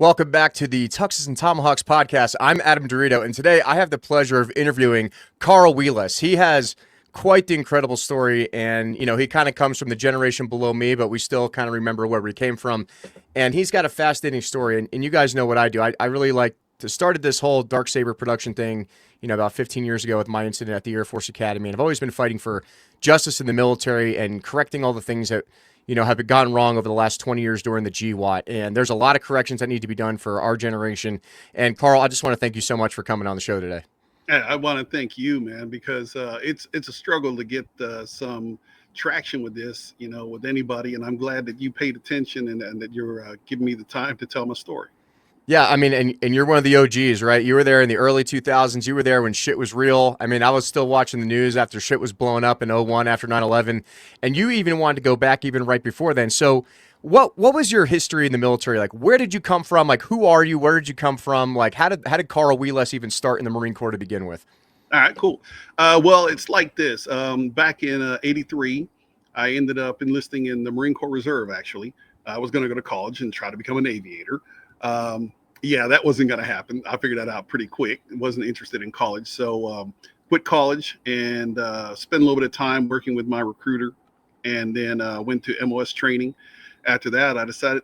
Welcome back to the Tuxes and Tomahawks podcast. I'm Adam Dorito, and today I have the pleasure of interviewing Carl Wheless. He has quite the incredible story, and he kind of comes from the generation below me, but we still kind of remember where we came from. And he's got a fascinating story, and you guys know what I do. I really like to started this whole Dark Saber production thing, about 15 years ago with my incident at the Air Force Academy, and I've always been fighting for justice in the military and correcting all the things that have gone wrong over the last 20 years during the GWAT. And there's a lot of corrections that need to be done for our generation. And Carl, I just want to thank you so much for coming on the show today. I want to thank you, man, because it's a struggle to get some traction with this, with anybody. And I'm glad that you paid attention and that you're giving me the time to tell my story. Yeah, I mean, and you're one of the OGs, right? You were there in the early 2000s. You were there when shit was real. I mean, I was still watching the news after shit was blowing up in 01 after 9/11. And you even wanted to go back even right before then. So what was your history in the military? Like, where did you come from? Like, who are you? Where did you come from? Like, how did Carl Wheless even start in the Marine Corps to begin with? All right, cool. Well, it's like this. Back in 83, I ended up enlisting in the Marine Corps Reserve, actually. I was going to go to college and try to become an aviator. Yeah, that wasn't going to happen. I figured that out pretty quick. I wasn't interested in college. So quit college and spent a little bit of time working with my recruiter, and then went to MOS training. After that, I decided,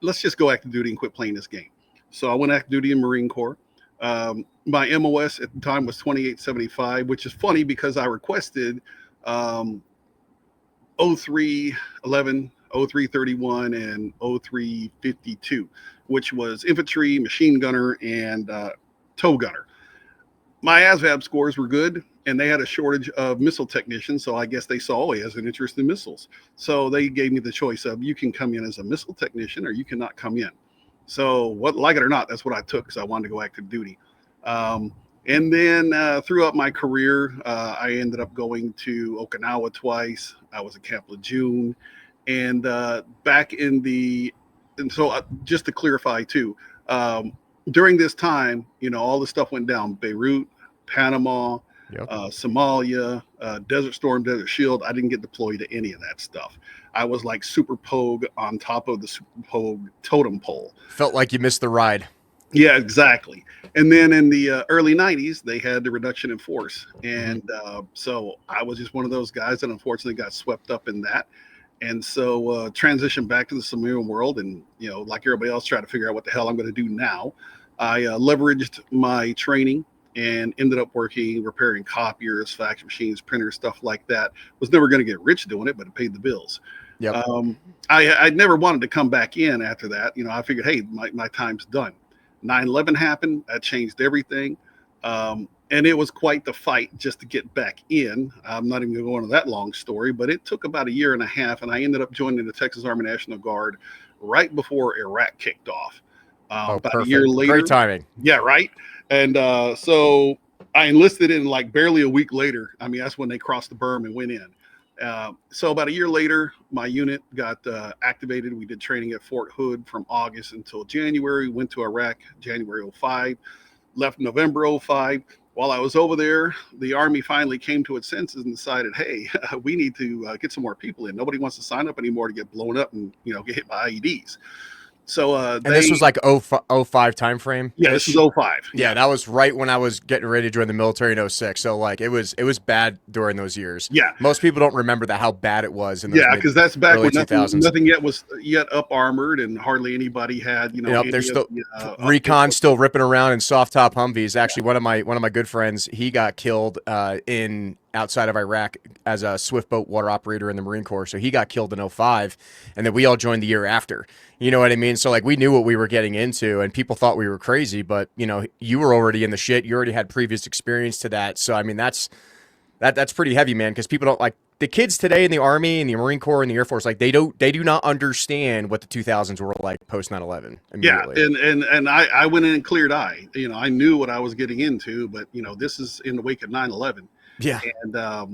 let's just go active duty and quit playing this game. So I went active duty in Marine Corps. My MOS at the time was 2875, which is funny because I requested 0311, 0331, and 0352, which was infantry, machine gunner, and tow gunner. My ASVAB scores were good, and they had a shortage of missile technicians, so I guess they saw he has an interest in missiles. So they gave me the choice of you can come in as a missile technician or you cannot come in. So like it or not, that's what I took because I wanted to go active duty. And then throughout my career, I ended up going to Okinawa twice. I was at Camp Lejeune. And back in so just to clarify too, during this time, all the stuff went down: Beirut, Panama, Yep. Somalia, Desert Storm, Desert Shield. I didn't get deployed to any of that stuff. I was like Super Pogue on top of the Super Pogue totem pole. Felt like you missed the ride. Yeah, exactly. And then in the early 90s, they had the reduction in force. And so I was just one of those guys that unfortunately got swept up in that. And so transitioned back to the civilian world and, like everybody else, try to figure out what the hell I'm going to do now. I leveraged my training and ended up repairing copiers, fax machines, printers, stuff like that. Was never going to get rich doing it, but it paid the bills. Yep. I never wanted to come back in after that. I figured, hey, my time's done. 9/11 happened. That changed everything. And it was quite the fight just to get back in. I'm not even going to go into that long story, but it took about a year and a half, and I ended up joining the Texas Army National Guard right before Iraq kicked off. About perfect. A year later. Great timing. Yeah, right. And so I enlisted in like barely a week later. I mean, that's when they crossed the berm and went in. So about a year later, my unit got activated. We did training at Fort Hood from August until January. Went to Iraq January 05, left November 05. While I was over there, the Army finally came to its senses and decided, hey, we need to get some more people in. Nobody wants to sign up anymore to get blown up and get hit by IEDs. So and this was like 05 time frame. Yeah, this is 05. Yeah, that was right when I was getting ready to join the military in 06. So like it was bad during those years. Yeah, most people don't remember how bad it was in those because that's back when nothing yet was up armored and hardly anybody had there's still recon still ripping around in soft top Humvees. Actually, one of my good friends, he got killed outside of Iraq as a swift boat water operator in the Marine Corps. So he got killed in 05, and then we all joined the year after. You know what I mean? So like we knew what we were getting into, and people thought we were crazy, but you were already in the shit. You already had previous experience to that. So I mean that's pretty heavy, man, because people don't like the kids today in the Army and the Marine Corps and the Air Force, like they do not understand what the 2000s were like post 9/11. Yeah, and I went in cleared eye. I knew what I was getting into, but this is in the wake of 9/11. Yeah. And, I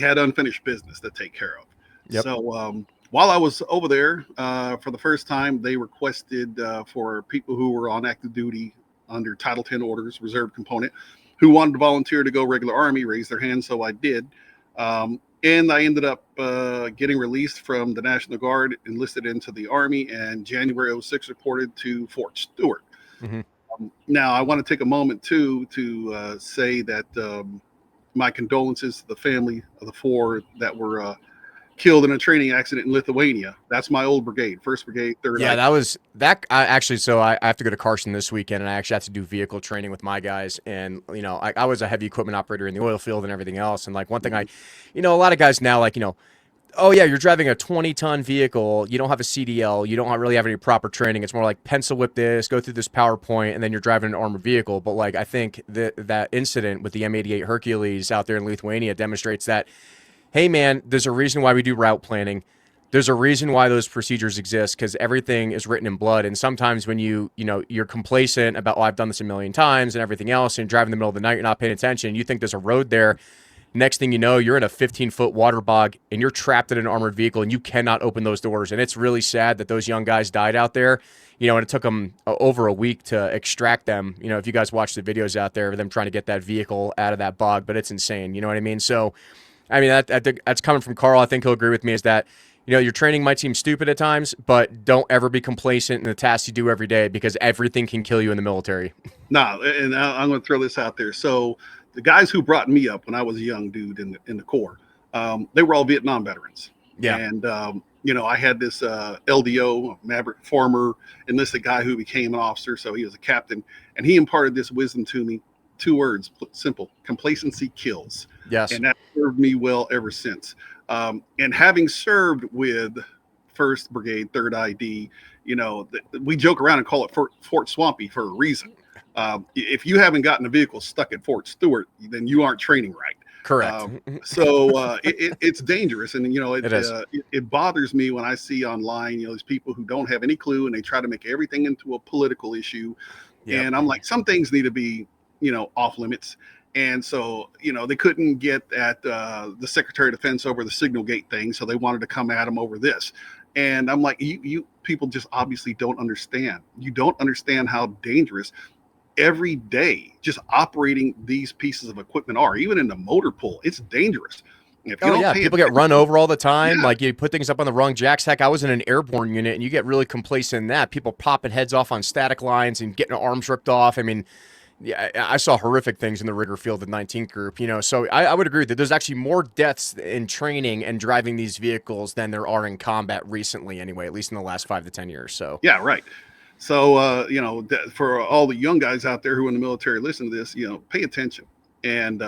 had unfinished business to take care of. Yep. So while I was over there, for the first time, they requested for people who were on active duty under Title 10 orders, reserve component, who wanted to volunteer to go regular Army, raise their hand. So I did. And I ended up getting released from the National Guard, enlisted into the Army, and January '06 reported to Fort Stewart. Mm-hmm. Now, I want to take a moment, too, to say that my condolences to the family of the 4 that were killed in a training accident in Lithuania. That's my old brigade, 1st Brigade, 3rd Yeah, I. that was that. I actually, so I have to go to Carson this weekend, and I actually have to do vehicle training with my guys. And I was a heavy equipment operator in the oil field and everything else. And like one thing, a lot of guys now, like oh yeah, you're driving a 20-ton vehicle. You don't have a CDL. You don't really have any proper training. It's more like pencil whip this, go through this PowerPoint, and then you're driving an armored vehicle. But like I think that incident with the M88 Hercules out there in Lithuania demonstrates that, hey man, there's a reason why we do route planning. There's a reason why those procedures exist, because everything is written in blood. And sometimes when you're complacent about, oh, I've done this a million times and everything else, and you're driving in the middle of the night, you're not paying attention, you think there's a road there. Next thing you know, you're in a 15-foot water bog and you're trapped in an armored vehicle and you cannot open those doors. And it's really sad that those young guys died out there, and it took them over a week to extract them. If you guys watch the videos out there of them trying to get that vehicle out of that bog, but it's insane. You know what I mean? So, I mean, that's coming from Carl. I think he'll agree with me, is that, your training might seem stupid at times, but don't ever be complacent in the tasks you do every day, because everything can kill you in the military. No, and I'm going to throw this out there. So the guys who brought me up when I was a young dude in the Corps, they were all Vietnam veterans. Yeah. And, I had this LDO, Maverick, former enlisted guy who became an officer. So he was a captain, and he imparted this wisdom to me. 2 words, simple: complacency kills. Yes. And that served me well ever since. And having served with 1st Brigade, 3rd ID, we joke around and call it Fort Swampy for a reason. If you haven't gotten a vehicle stuck at Fort Stewart, then you aren't training right. Correct. So it's dangerous. And, it bothers me when I see online, these people who don't have any clue and they try to make everything into a political issue. Yep. And I'm like, some things need to be, off limits. And so, they couldn't get at the Secretary of Defense over the signal gate thing. So they wanted to come at him over this. And I'm like, you people just obviously don't understand. You don't understand how dangerous every day just operating these pieces of equipment are. Even in the motor pool, it's dangerous. People get run over all the time. Yeah. Like, you put things up on the wrong jacks. Heck, I was in an airborne unit, and you get really complacent in that. People popping heads off on static lines and getting arms ripped off. I mean, yeah, I saw horrific things in the rigger field of the 19th Group, So I would agree that there's actually more deaths in training and driving these vehicles than there are in combat recently, anyway, at least in the last 5 to 10 years. So yeah, right. So for all the young guys out there who are in the military, listen to this. Pay attention and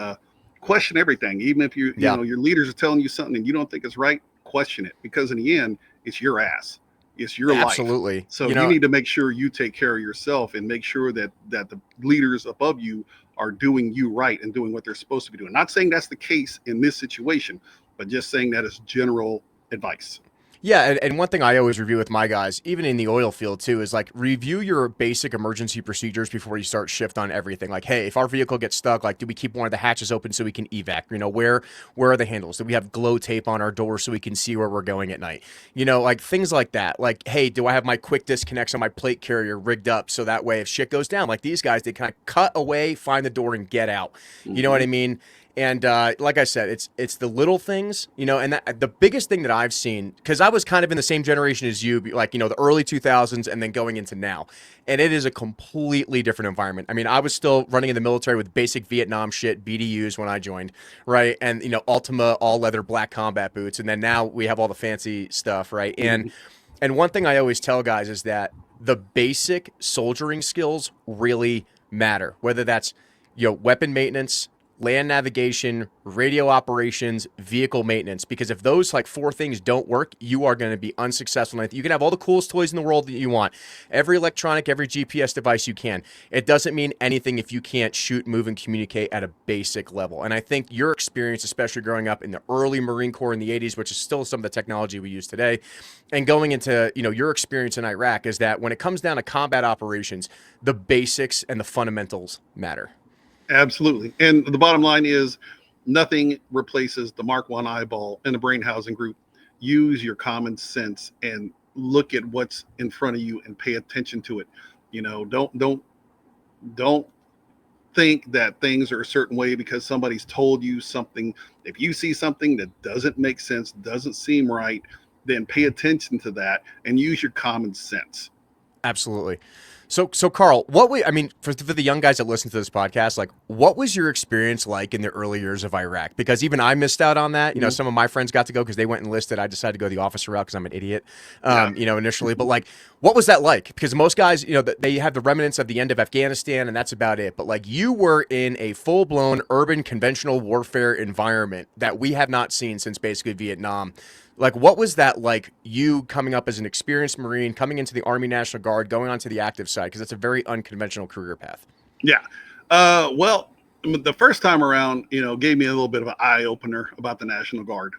question everything. Even if your leaders are telling you something and you don't think it's right, question it, because in the end, it's your ass. It's your life. Absolutely. So you need to make sure you take care of yourself and make sure that the leaders above you are doing you right and doing what they're supposed to be doing. Not saying that's the case in this situation, but just saying that is general advice. Yeah, and one thing I always review with my guys, even in the oil field too, is like, review your basic emergency procedures before you start shift on everything. Like, hey, if our vehicle gets stuck, like, do we keep one of the hatches open so we can evac? Where are the handles? Do we have glow tape on our door so we can see where we're going at night? Like things like that. Like, hey, do I have my quick disconnects on my plate carrier rigged up so that way if shit goes down, like these guys, they kind of cut away, find the door, and get out. You know what I mean? And like I said, it's the little things, and the biggest thing that I've seen, because I was kind of in the same generation as you, like, the early 2000s and then going into now. And it is a completely different environment. I mean, I was still running in the military with basic Vietnam shit, BDUs when I joined, right? And, Ultima all leather black combat boots. And then now we have all the fancy stuff, right? And one thing I always tell guys is that the basic soldiering skills really matter, whether that's, weapon maintenance, land navigation, radio operations, vehicle maintenance. Because if those 4 things don't work, you are going to be unsuccessful. You can have all the coolest toys in the world that you want, every electronic, every GPS device you can. It doesn't mean anything if you can't shoot, move, and communicate at a basic level. And I think your experience, especially growing up in the early Marine Corps in the 80s, which is still some of the technology we use today, and going into your experience in Iraq, is that when it comes down to combat operations, the basics and the fundamentals matter. Absolutely. And the bottom line is nothing replaces the Mark I eyeball and the brain housing group. Use your common sense and look at what's in front of you and pay attention to it. Don't think that things are a certain way because somebody's told you something. If you see something that doesn't make sense, doesn't seem right, then pay attention to that and use your common sense. Absolutely. So Carl, I mean, for the young guys that listen to this podcast, like, what was your experience like in the early years of Iraq? Because even I missed out on that. You know, some of my friends got to go because they went enlisted. I decided to go the officer route because I'm an idiot, Yeah. you know, initially. But like, what was that like? Because most guys, you know, they have the remnants of the end of Afghanistan, and that's about it. But like, you were in a full blown urban conventional warfare environment that we have not seen since basically Vietnam. Like, what was that like, you coming up as an experienced Marine, coming into the Army National Guard, going on to the active side? Because it's a very unconventional career path. Yeah. Well, the first time around, gave me a little bit of an eye opener about the National Guard,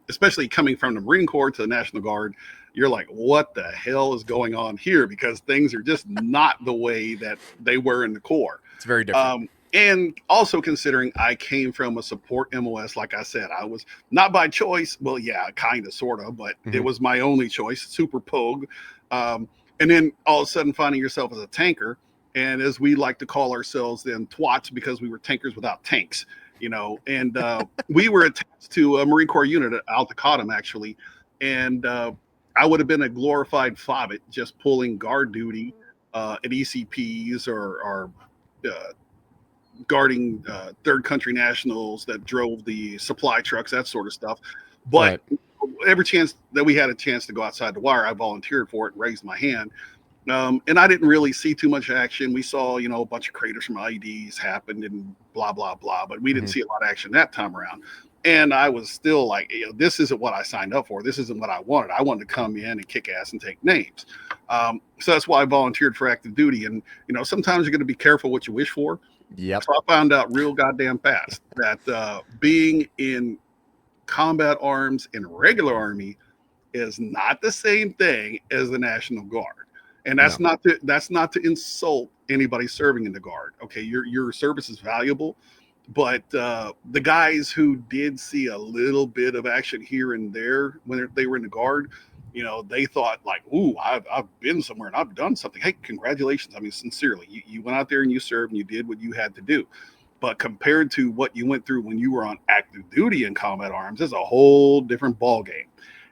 especially coming from the Marine Corps to the National Guard. You're like, what the hell is going on here? Because things are just not the way that they were in the Corps. It's very different. And also considering I came from a support MOS, like I said, I was not by choice. Well, yeah, kind of, sort of, but it was my only choice, super pogue. And then all of a sudden finding yourself as a tanker. And as we like to call ourselves then, twats, because we were tankers without tanks, and we were attached to a Marine Corps unit at Al-Taqaddum, actually. And I would have been a glorified fobbit just pulling guard duty at ECPs or guarding third country nationals that drove the supply trucks, that sort of stuff. But every chance that we had a chance to go outside the wire, I volunteered for it and raised my hand. And I didn't really see too much action. We saw, a bunch of craters from IEDs happened and blah, blah, blah. But we didn't see a lot of action that time around. And I was still like, this isn't what I signed up for. This isn't what I wanted. I wanted to come in and kick ass and take names. So that's why I volunteered for active duty. And, sometimes you're going to be careful what you wish for. Yep. So I found out real goddamn fast that being in combat arms in regular Army is not the same thing as the National Guard. And that's not to insult anybody serving in the Guard. Okay, your service is valuable, but the guys who did see a little bit of action here and there when they were in the Guard, they thought like, ooh, I've been somewhere and I've done something. Hey, congratulations. I mean, sincerely, you went out there and you served and you did what you had to do. But compared to what you went through when you were on active duty in combat arms, it's a whole different ball game.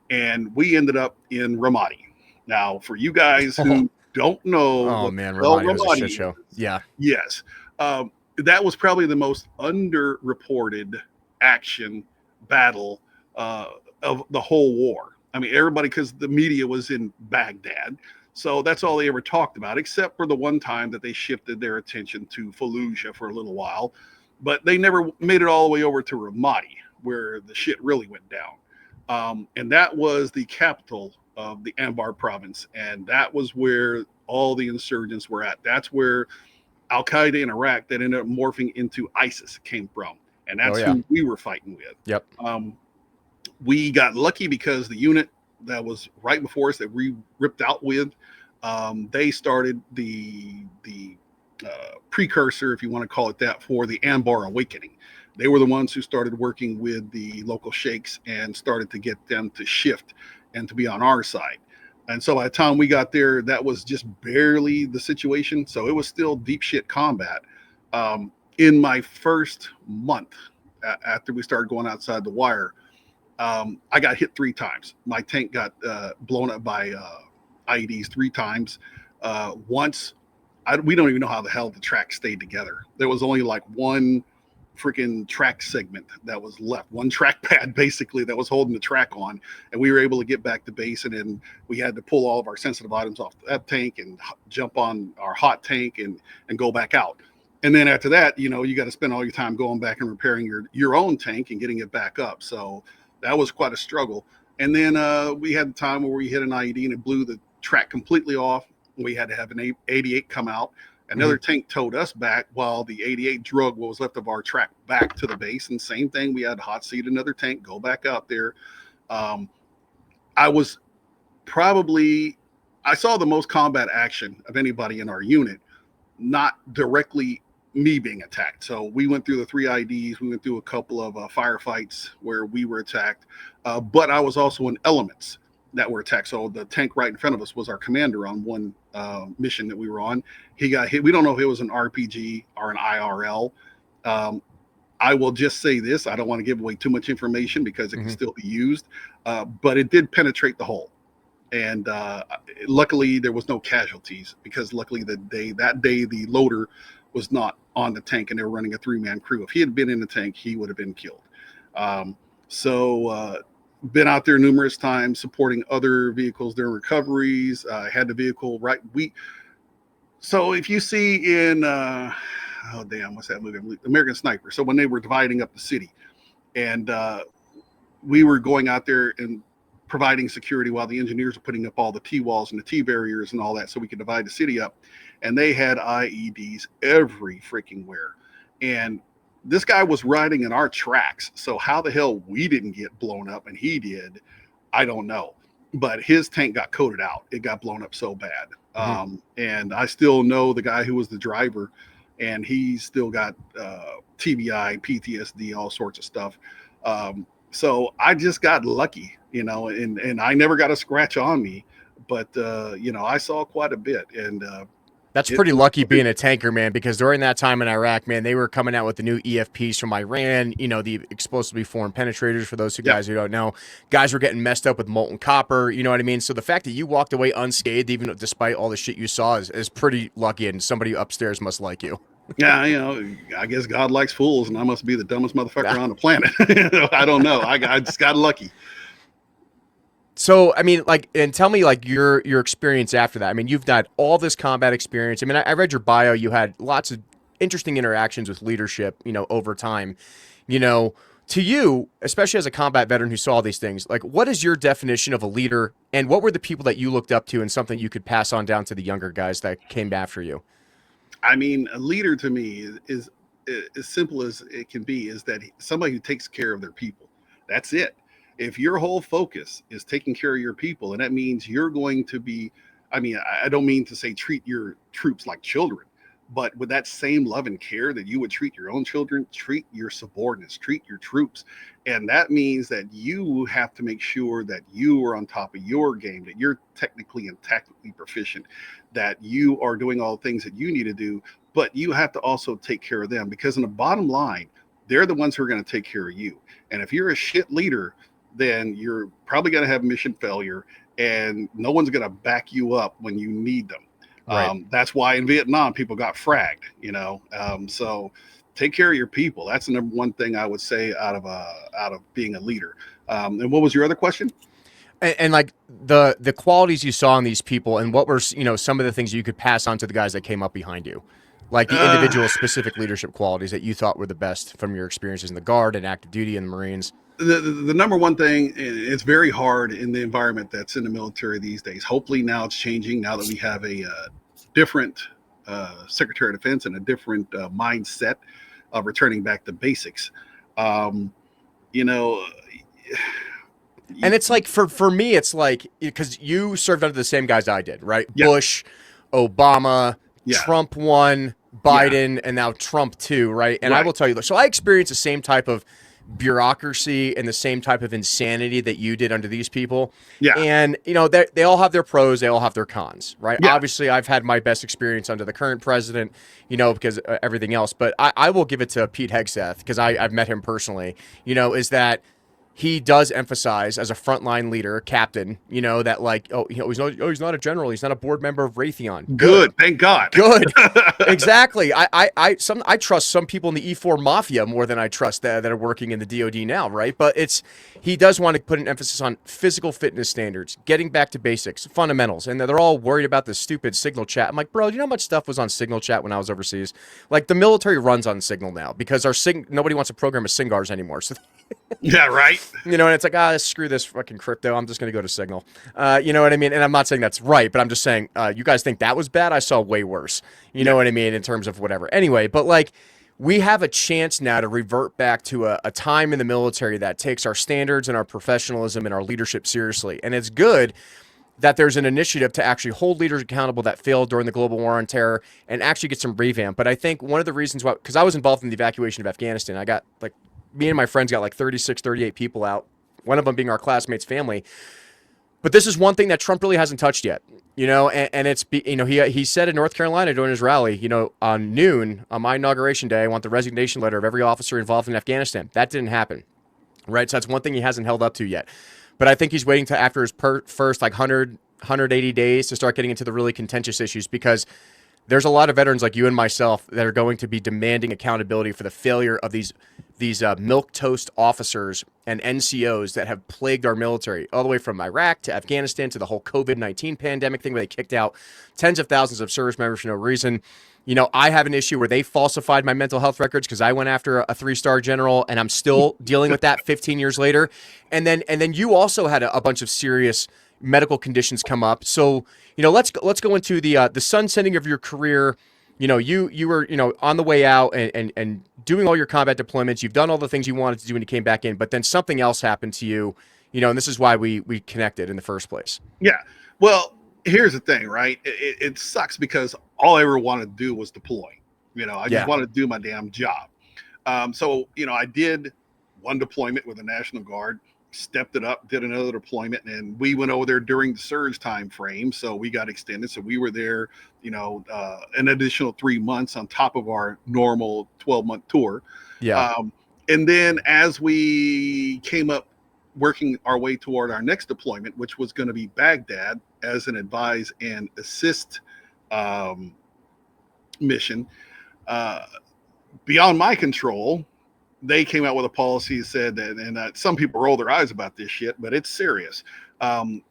And we ended up in Ramadi. Now, for you guys who don't know, Ramadi was a shit show. Yeah. Yes. That was probably the most underreported action battle of the whole war. I mean, everybody, because the media was in Baghdad. So that's all they ever talked about, except for the one time that they shifted their attention to Fallujah for a little while. But they never made it all the way over to Ramadi, where the shit really went down. And that was the capital of the Anbar province. And that was where all the insurgents were at. That's where Al-Qaeda in Iraq that ended up morphing into ISIS came from. And that's who we were fighting with. Yep. We got lucky because the unit that was right before us that we ripped out with, they started the precursor, if you want to call it that, for the Anbar Awakening. They were the ones who started working with the local sheikhs and started to get them to shift and to be on our side. And so by the time we got there, that was just barely the situation. So it was still deep shit combat. In my first month after we started going outside the wire, I got hit 3 times. My tank got blown up by IEDs 3 times. Once, we don't even know how the hell the track stayed together. There was only like one freaking track segment that was left, one track pad basically that was holding the track on, and we were able to get back to base. And then we had to pull all of our sensitive items off that tank and jump on our hot tank and go back out. And then after that, you got to spend all your time going back and repairing your own tank and getting it back up. So that was quite a struggle. And then we had the time where we hit an IED and it blew the track completely off. We had to have an 88 come out. Another tank towed us back while the 88 drug what was left of our track back to the base. And same thing, we had to hot seat another tank, go back out there. I saw the most combat action of anybody in our unit, not directly me being attacked. So we went through the 3 IDs. We went through a couple of firefights where we were attacked. But I was also in elements that were attacked. So the tank right in front of us was our commander on one mission that we were on. He got hit. We don't know if it was an RPG or an IRL. I will just say this. I don't want to give away too much information because it can still be used, but it did penetrate the hull. And luckily, there was no casualties because luckily that day, the loader was not on the tank and they were running a 3-man crew. If he had been in the tank, he would have been killed. Been out there numerous times supporting other vehicles during recoveries. Had the vehicle right. So if you see in what's that movie? American Sniper. So when they were dividing up the city, and we were going out there and providing security while the engineers were putting up all the T-walls and the T-barriers and all that so we could divide the city up. And they had IEDs every freaking where. And this guy was riding in our tracks. So how the hell we didn't get blown up and he did, I don't know. But his tank got coated out. It got blown up so bad. And I still know the guy who was the driver, and he still got TBI, PTSD, all sorts of stuff. So I just got lucky, and I never got a scratch on me, but I saw quite a bit. And that's pretty lucky being a tanker, man, because during that time in Iraq, man, they were coming out with the new EFPs from Iran, the explosively formed penetrators, for those guys who don't know. Guys were getting messed up with molten copper, you know what I mean? So the fact that you walked away unscathed, even despite all the shit you saw, is pretty lucky, and somebody upstairs must like you. Yeah, I guess God likes fools, and I must be the dumbest motherfucker on the planet. I don't know. I just got lucky. So, I mean, and tell me, your experience after that. I mean, you've got all this combat experience. I mean, I read your bio. You had lots of interesting interactions with leadership, over time. To you, especially as a combat veteran who saw all these things, what is your definition of a leader, and what were the people that you looked up to and something you could pass on down to the younger guys that came after you? I mean, a leader to me is as simple as it can be, is that somebody who takes care of their people. That's it. If your whole focus is taking care of your people, and that means you're going to be, I don't mean to say treat your troops like children, but with that same love and care that you would treat your own children, treat your subordinates, treat your troops. And that means that you have to make sure that you are on top of your game, that you're technically and tactically proficient, that you are doing all the things that you need to do, but you have to also take care of them, because in the bottom line, they're the ones who are going to take care of you. And if you're a shit leader, then you're probably going to have mission failure, and no one's going to back you up when you need them. Right. That's why in Vietnam, people got fragged, so take care of your people. That's the number one thing I would say out of being a leader. And what was your other question? And the qualities you saw in these people, and what were, some of the things you could pass on to the guys that came up behind you, like the individual specific leadership qualities that you thought were the best from your experiences in the Guard and active duty and the Marines. The number one thing, it's very hard in the environment that's in the military these days. Hopefully now it's changing, now that we have a different Secretary of Defense and a different mindset of returning back to basics. And it's for me, it's because you served under the same guys I did, right? Yep. Bush, Obama, Trump 1, Biden, and now Trump 2, right? And I will tell you, so I experienced the same type of bureaucracy and the same type of insanity that you did under these people. Yeah. And, they all have their pros, they all have their cons, right? Yeah. Obviously, I've had my best experience under the current president, because everything else. But I will give it to Pete Hegseth, because I've met him personally, is that he does emphasize as a frontline leader, captain, that he's not a general, he's not a board member of Raytheon. Good, thank God. Good, exactly. I trust some people in the E4 mafia more than I trust that are working in the DoD now, right? But he does want to put an emphasis on physical fitness standards, getting back to basics, fundamentals, and they're all worried about this stupid Signal chat. I'm like, bro, do you know how much stuff was on Signal chat when I was overseas? The military runs on Signal now because nobody wants to program a SINGARs anymore. So. Yeah, right. And it's like, screw this fucking crypto. I'm just going to go to Signal. You know what I mean? And I'm not saying that's right, but I'm just saying, you guys think that was bad? I saw way worse. You know what I mean? In terms of whatever. Anyway, but we have a chance now to revert back to a time in the military that takes our standards and our professionalism and our leadership seriously. And it's good that there's an initiative to actually hold leaders accountable that failed during the global war on terror and actually get some revamp. But I think one of the reasons why, because I was involved in the evacuation of Afghanistan, I got me and my friends got 36, 38 people out, one of them being our classmate's family. But this is one thing that Trump really hasn't touched yet, and it's, he said in North Carolina during his rally, on noon on my inauguration day, I want the resignation letter of every officer involved in Afghanistan. That didn't happen, right? So that's one thing he hasn't held up to yet. But I think he's waiting to after his first 180 days to start getting into the really contentious issues, because there's a lot of veterans like you and myself that are going to be demanding accountability for the failure of these milquetoast officers and NCOs that have plagued our military all the way from Iraq to Afghanistan to the whole COVID-19 pandemic thing where they kicked out tens of thousands of service members for no reason. I have an issue where they falsified my mental health records because I went after a 3-star general, and I'm still dealing with that 15 years later. And then you also had a bunch of serious medical conditions come up. So, let's go into the sunsetting of your career. You were, on the way out and doing all your combat deployments. You've done all the things you wanted to do when you came back in, but then something else happened to you, and this is why we connected in the first place. Yeah. Well, here's the thing, right? It sucks because all I ever wanted to do was deploy. I just wanted to do my damn job. So, I did one deployment with the National Guard, stepped it up, did another deployment, and we went over there during the surge time frame. So we got extended. So we were there, an additional 3 months on top of our normal 12-month tour. Yeah. And then as we came up working our way toward our next deployment, which was going to be Baghdad as an advise and assist mission, beyond my control, they came out with a policy that said that, and some people roll their eyes about this shit, but it's serious.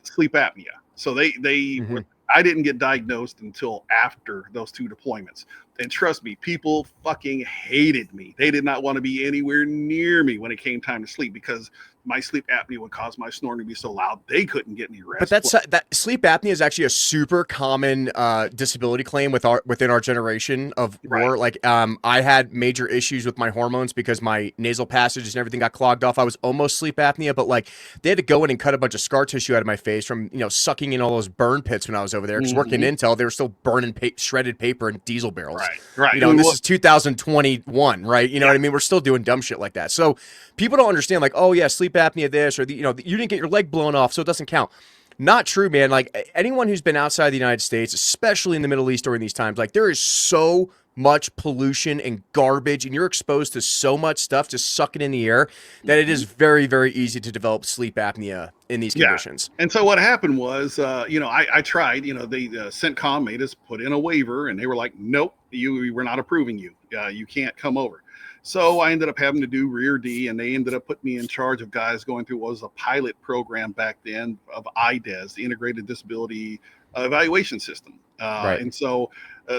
Sleep apnea. So I didn't get diagnosed until after those 2 deployments. And trust me, people fucking hated me. They did not want to be anywhere near me when it came time to sleep, because my sleep apnea would cause my snoring to be so loud they couldn't get any rest. But that sleep apnea is actually a super common disability claim within our generation of war. Right. Like, I had major issues with my hormones because my nasal passages and everything got clogged off. I was almost sleep apnea, but like they had to go in and cut a bunch of scar tissue out of my face from sucking in all those burn pits when I was over there. Because working Intel, they were still burning shredded paper and diesel barrels. Right. And this is 2021, right? You know what I mean? We're still doing dumb shit like that. So people don't understand, like, oh yeah, sleep apnea this, or you didn't get your leg blown off, so it doesn't count. Not true, man. Like, anyone who's been outside the United States, especially in the Middle East during these times, like, there is so much pollution and garbage, and you're exposed to so much stuff just sucking in the air that it is very, very easy to develop sleep apnea in these conditions. And so what happened was, I tried, they CENTCOM made us put in a waiver, and they were like, nope, we're not approving you. You can't come over. So I ended up having to do Rear D, and they ended up putting me in charge of guys going through what was a pilot program back then of IDES, the Integrated Disability Evaluation System. And so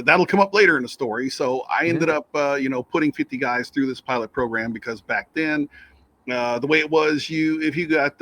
that'll come up later in the story. So I ended up, putting 50 guys through this pilot program, because back then, the way it was, if you got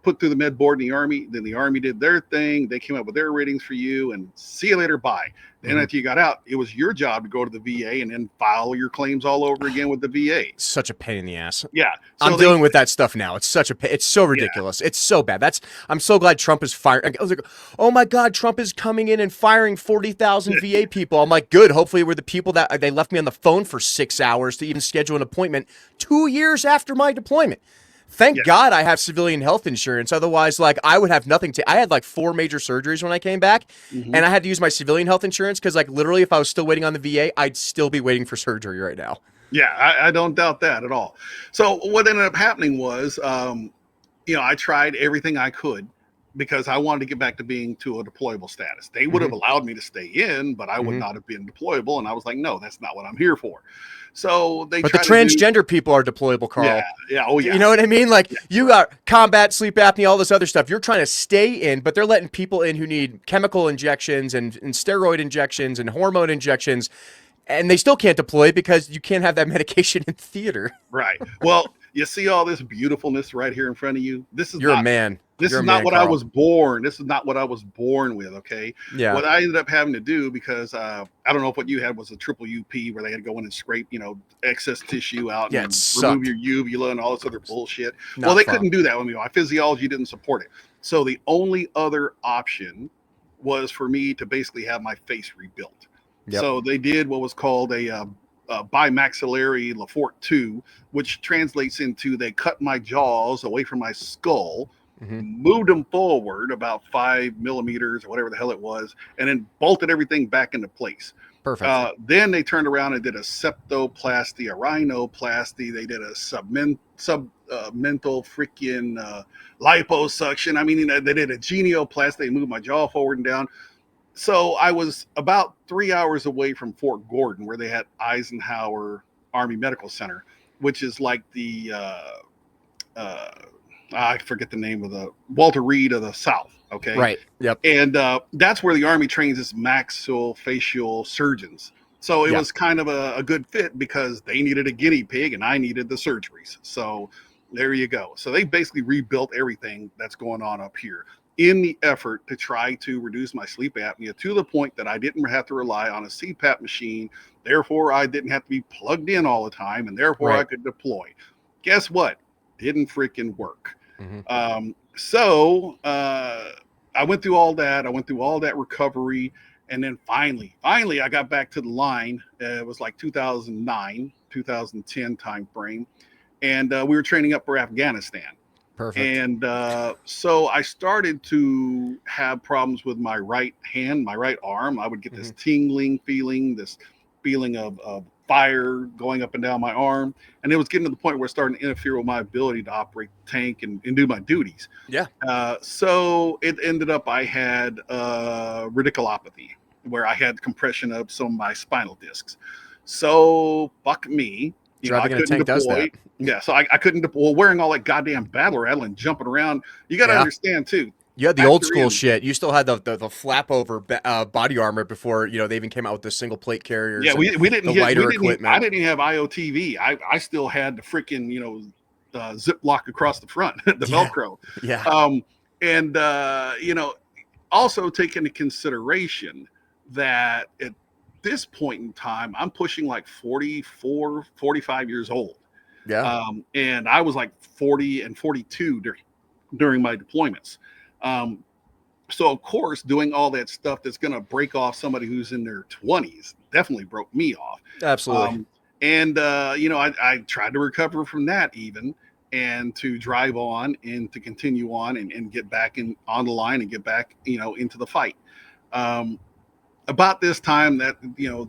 put through the med board in the Army, then the Army did their thing. They came up with their ratings for you, and see you later, bye. Then after you got out, it was your job to go to the VA and then file your claims all over again with the VA. Such a pain in the ass. Yeah. So I'm dealing with that stuff now. It's it's so ridiculous. Yeah. It's so bad. I'm so glad Trump is firing. I was like, oh my God, Trump is coming in and firing 40,000 VA people. I'm like, good. Hopefully we're the people that they left me on the phone for 6 hours to even schedule an appointment 2 years after my deployment. Thank God I have civilian health insurance. Otherwise, like, I would have nothing to. I had like 4 major surgeries when I came back, and I had to use my civilian health insurance because, like, literally, if I was still waiting on the VA, I'd still be waiting for surgery right now. Yeah, I don't doubt that at all. So what ended up happening was, I tried everything I could, because I wanted to get back to being to a deployable status. They would have allowed me to stay in, but I would not have been deployable. And I was like, no, that's not what I'm here for. So but the transgender people are deployable, Carl. Yeah. Oh, yeah. You know what I mean? Like, you got combat, sleep apnea, all this other stuff. You're trying to stay in, but they're letting people in who need chemical injections and steroid injections and hormone injections, and they still can't deploy because you can't have that medication in theater. Right. Well, you see all this beautifuln's right here in front of you. You're a man. This is not what I was born. This is not what I was born with. Okay. Yeah. What I ended up having to do, because I don't know if what you had was a triple UP where they had to go in and scrape, excess tissue out and remove your uvula and all this other bullshit. Well, they couldn't do that with me. My physiology didn't support it. So the only other option was for me to basically have my face rebuilt. Yep. So they did what was called a bimaxillary Lafort 2, which translates into they cut my jaws away from my skull Hmm. moved them forward about 5 millimeters or whatever the hell it was, and then bolted everything back into place. Perfect. Then they turned around and did a septoplasty, a rhinoplasty. They did a submental freaking liposuction. I mean, they did a genioplasty. They moved my jaw forward and down. So I was about 3 hours away from Fort Gordon, where they had Eisenhower Army Medical Center, which is like the uh, I forget the name of the Walter Reed of the South. Okay. Right. Yep. And that's where the Army trains its maxillofacial surgeons. So it Yeah. was kind of a good fit because they needed a guinea pig and I needed the surgeries. So there you go. So they basically rebuilt everything that's going on up here in the effort to try to reduce my sleep apnea to the point that I didn't have to rely on a CPAP machine. Therefore, I didn't have to be plugged in all the time, and therefore I Right. could deploy. Guess what? Didn't freaking work. Hmm. So I went through all that. I went through all that recovery. And then finally, I got back to the line. It was like 2009, 2010 time frame. And we were training up for Afghanistan. Perfect. And so I started to have problems with my right hand, my right arm. I would get this Hmm. tingling feeling, this feeling of fire going up and down my arm. And it was getting to the point where it started to interfere with my ability to operate the tank and do my duties. Yeah. So it ended up I had radiculopathy, where I had compression of some of my spinal discs. So fuck me. I Driving in a couldn't tank does deploy. that. Yeah, so I couldn't deploy. Well, wearing all that goddamn battle rattle and jumping around. You got to Yeah. understand too. You had the old Factor school in. shit. You still had the flap over body armor before they even came out with the single plate Yeah, carriers and we didn't the hit. We lighter didn't. I equipment. didn't have IOTV. I still had the freaking zip lock across the front, the Yeah. Velcro. Yeah. And also take into consideration that at this point in time, I'm pushing like 44, 45 years old. Yeah. And I was like 40 and 42 during my deployments. Um, so, of course, doing all that stuff that's going to break off somebody who's in their 20s definitely broke me off. Absolutely. And I tried to recover from that even, and to drive on and to continue on and get back on the line and get back, into the fight. Um, about this time that,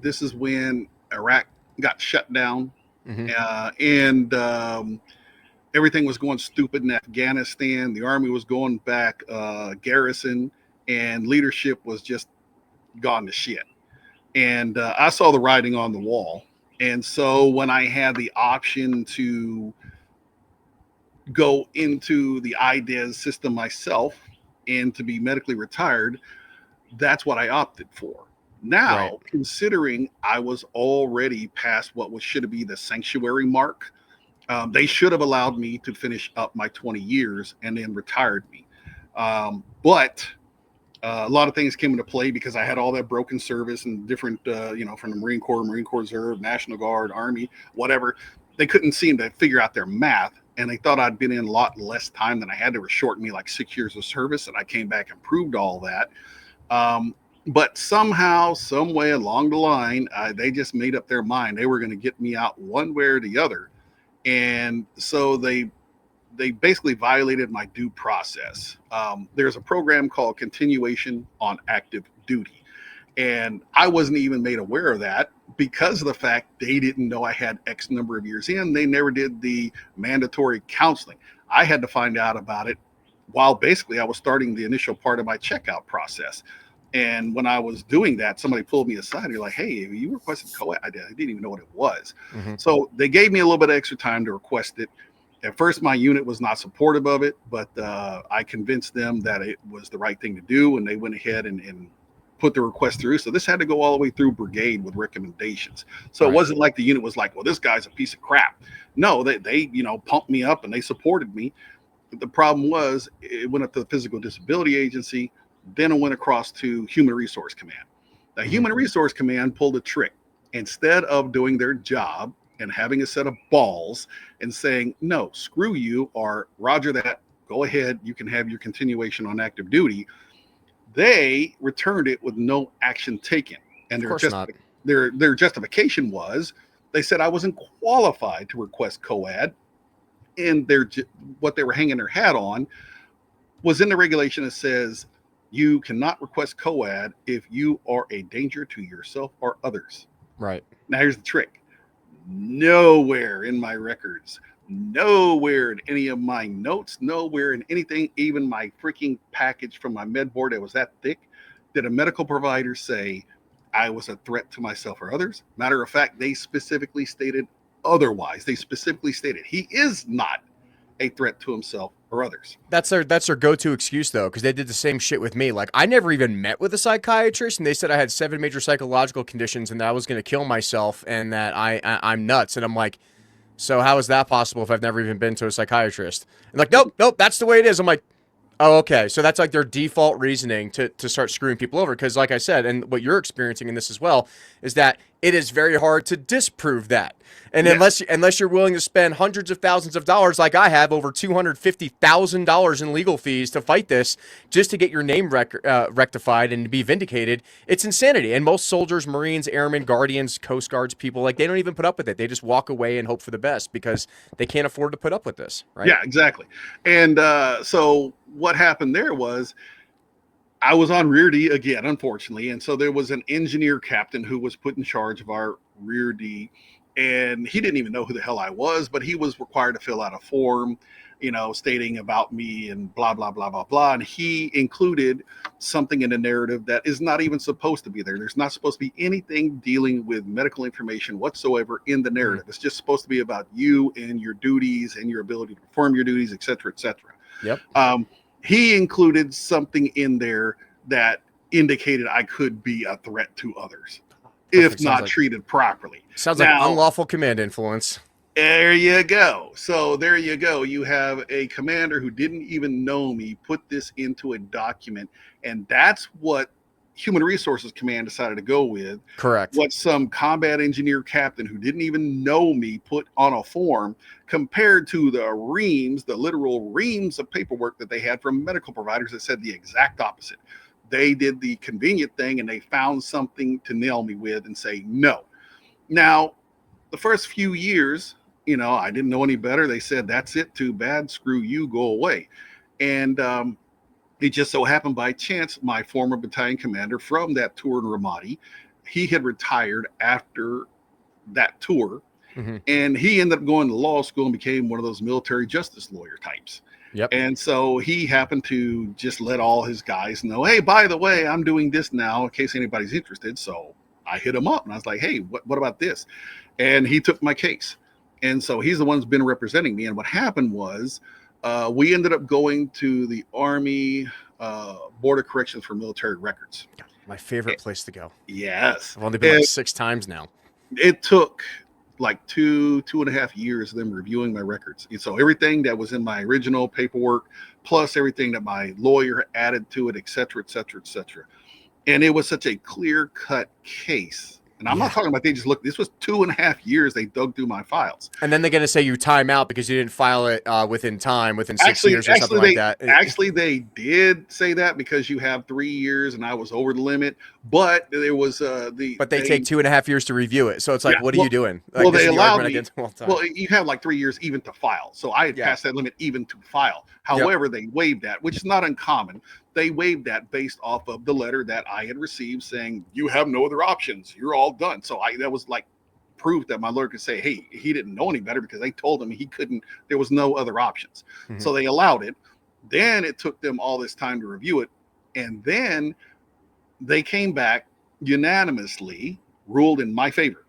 this is when Iraq got shut down, Hmm. and everything was going stupid in Afghanistan. The army was going back garrison, and leadership was just gone to shit. And I saw the writing on the wall. And so when I had the option to go into the IDES system myself and to be medically retired, that's what I opted for. Right. Now, considering I was already past what should be the sanctuary mark, they should have allowed me to finish up my 20 years and then retired me. But a lot of things came into play because I had all that broken service and different, from the Marine Corps, Marine Corps Reserve, National Guard, Army, whatever. They couldn't seem to figure out their math. And they thought I'd been in a lot less time than I had. They were shorting me like 6 years of service. And I came back and proved all that. But somehow, some way along the line, they just made up their mind. They were going to get me out one way or the other. And so they basically violated my due process. There's a program called Continuation on Active Duty. And I wasn't even made aware of that because of the fact they didn't know I had X number of years in. They never did the mandatory counseling. I had to find out about it while basically I was starting the initial part of my checkout process. And when I was doing that, somebody pulled me aside. You're like, hey, you requested COAD? I didn't even know what it was. Hmm. So they gave me a little bit of extra time to request it. At first, my unit was not supportive of it, but I convinced them that it was the right thing to do, and they went ahead and put the request through. So this had to go all the way through brigade with recommendations. So it Right. wasn't like the unit was like, well, this guy's a piece of crap. No, they pumped me up and they supported me. But the problem was it went up to the Physical Disability Agency, then it went across to Human Resource Command. The Hmm. Human Resource Command pulled a trick. Instead of doing their job and having a set of balls and saying, no, screw you, or Roger that, go ahead, you can have your continuation on active duty, they returned it with no action taken. And Of course not. their justification was they said I wasn't qualified to request COAD, and what they were hanging their hat on was in the regulation that says you cannot request COAD if you are a danger to yourself or others. Right. Now, here's the trick. Nowhere in my records, nowhere in any of my notes, nowhere in anything, even my freaking package from my med board that was that thick, did a medical provider say I was a threat to myself or others. Matter of fact, they specifically stated otherwise. They specifically stated he is not a threat to himself or others. That's their go-to excuse, though, because they did the same shit with me. Like, I never even met with a psychiatrist, and they said I had 7 major psychological conditions and that I was going to kill myself and that I'm nuts. And I'm like, so how is that possible if I've never even been to a psychiatrist? And like, nope, that's the way it is. I'm like, oh, okay. So that's like their default reasoning to start screwing people over. Because like I said, and what you're experiencing in this as well, is that it is very hard to disprove that. And unless you're willing to spend hundreds of thousands of dollars, like I have, over $250,000 in legal fees to fight this, just to get your name rectified and to be vindicated, it's insanity. And most soldiers, Marines, Airmen, Guardians, Coast Guards, people, like, they don't even put up with it. They just walk away and hope for the best because they can't afford to put up with this, right? Yeah, exactly. And so what happened there was I was on rear D again, unfortunately. And so there was an engineer captain who was put in charge of our rear D. And he didn't even know who the hell I was, but he was required to fill out a form, stating about me and blah, blah, blah, blah, blah. And he included something in the narrative that is not even supposed to be there. There's not supposed to be anything dealing with medical information whatsoever in the narrative. It's just supposed to be about you and your duties and your ability to perform your duties, et cetera, et cetera. Yep. He included something in there that indicated I could be a threat to others if not treated properly. Sounds like unlawful command influence. There you go. So there you go. You have a commander who didn't even know me put this into a document, and that's what Human Resources Command decided to go with. Correct. What some combat engineer captain who didn't even know me put on a form, compared to the reams, the literal reams of paperwork that they had from medical providers that said the exact opposite. They did the convenient thing and they found something to nail me with and say no. Now, the first few years, I didn't know any better. They said, that's it, too bad, screw you, go away. And it just so happened by chance, my former battalion commander from that tour in Ramadi, he had retired after that tour. Mm-hmm. And he ended up going to law school and became one of those military justice lawyer types. Yep. And so he happened to just let all his guys know, hey, by the way, I'm doing this now in case anybody's interested. So I hit him up and I was like, hey, what about this? And he took my case. And so he's the one who's been representing me. And what happened was we ended up going to the Army Board of Corrections for Military Records. My favorite place to go. Yes. I've only been like 6 times now. It took like 2.5 years of them reviewing my records. And so everything that was in my original paperwork, plus everything that my lawyer added to it, et cetera, et cetera, et cetera. And it was such a clear-cut case. And I'm not talking about they just looked. This was 2.5 years they dug through my files. And then they're going to say you time out because you didn't file it within 6 years or something like that. Actually, they did say that because you have 3 years and I was over the limit. But there was But they take 2.5 years to review it. So it's like, what are you doing? Like, well, they allowed me. Well, you have like 3 years even to file. So I had passed that limit even to file. However, they waived that, which is not uncommon. They waived that based off of the letter that I had received saying, you have no other options. You're all done. So that was like proof that my lawyer could say, hey, he didn't know any better because they told him he couldn't, there was no other options. Mm-hmm. So they allowed it. Then it took them all this time to review it. And then they came back unanimously, ruled in my favor.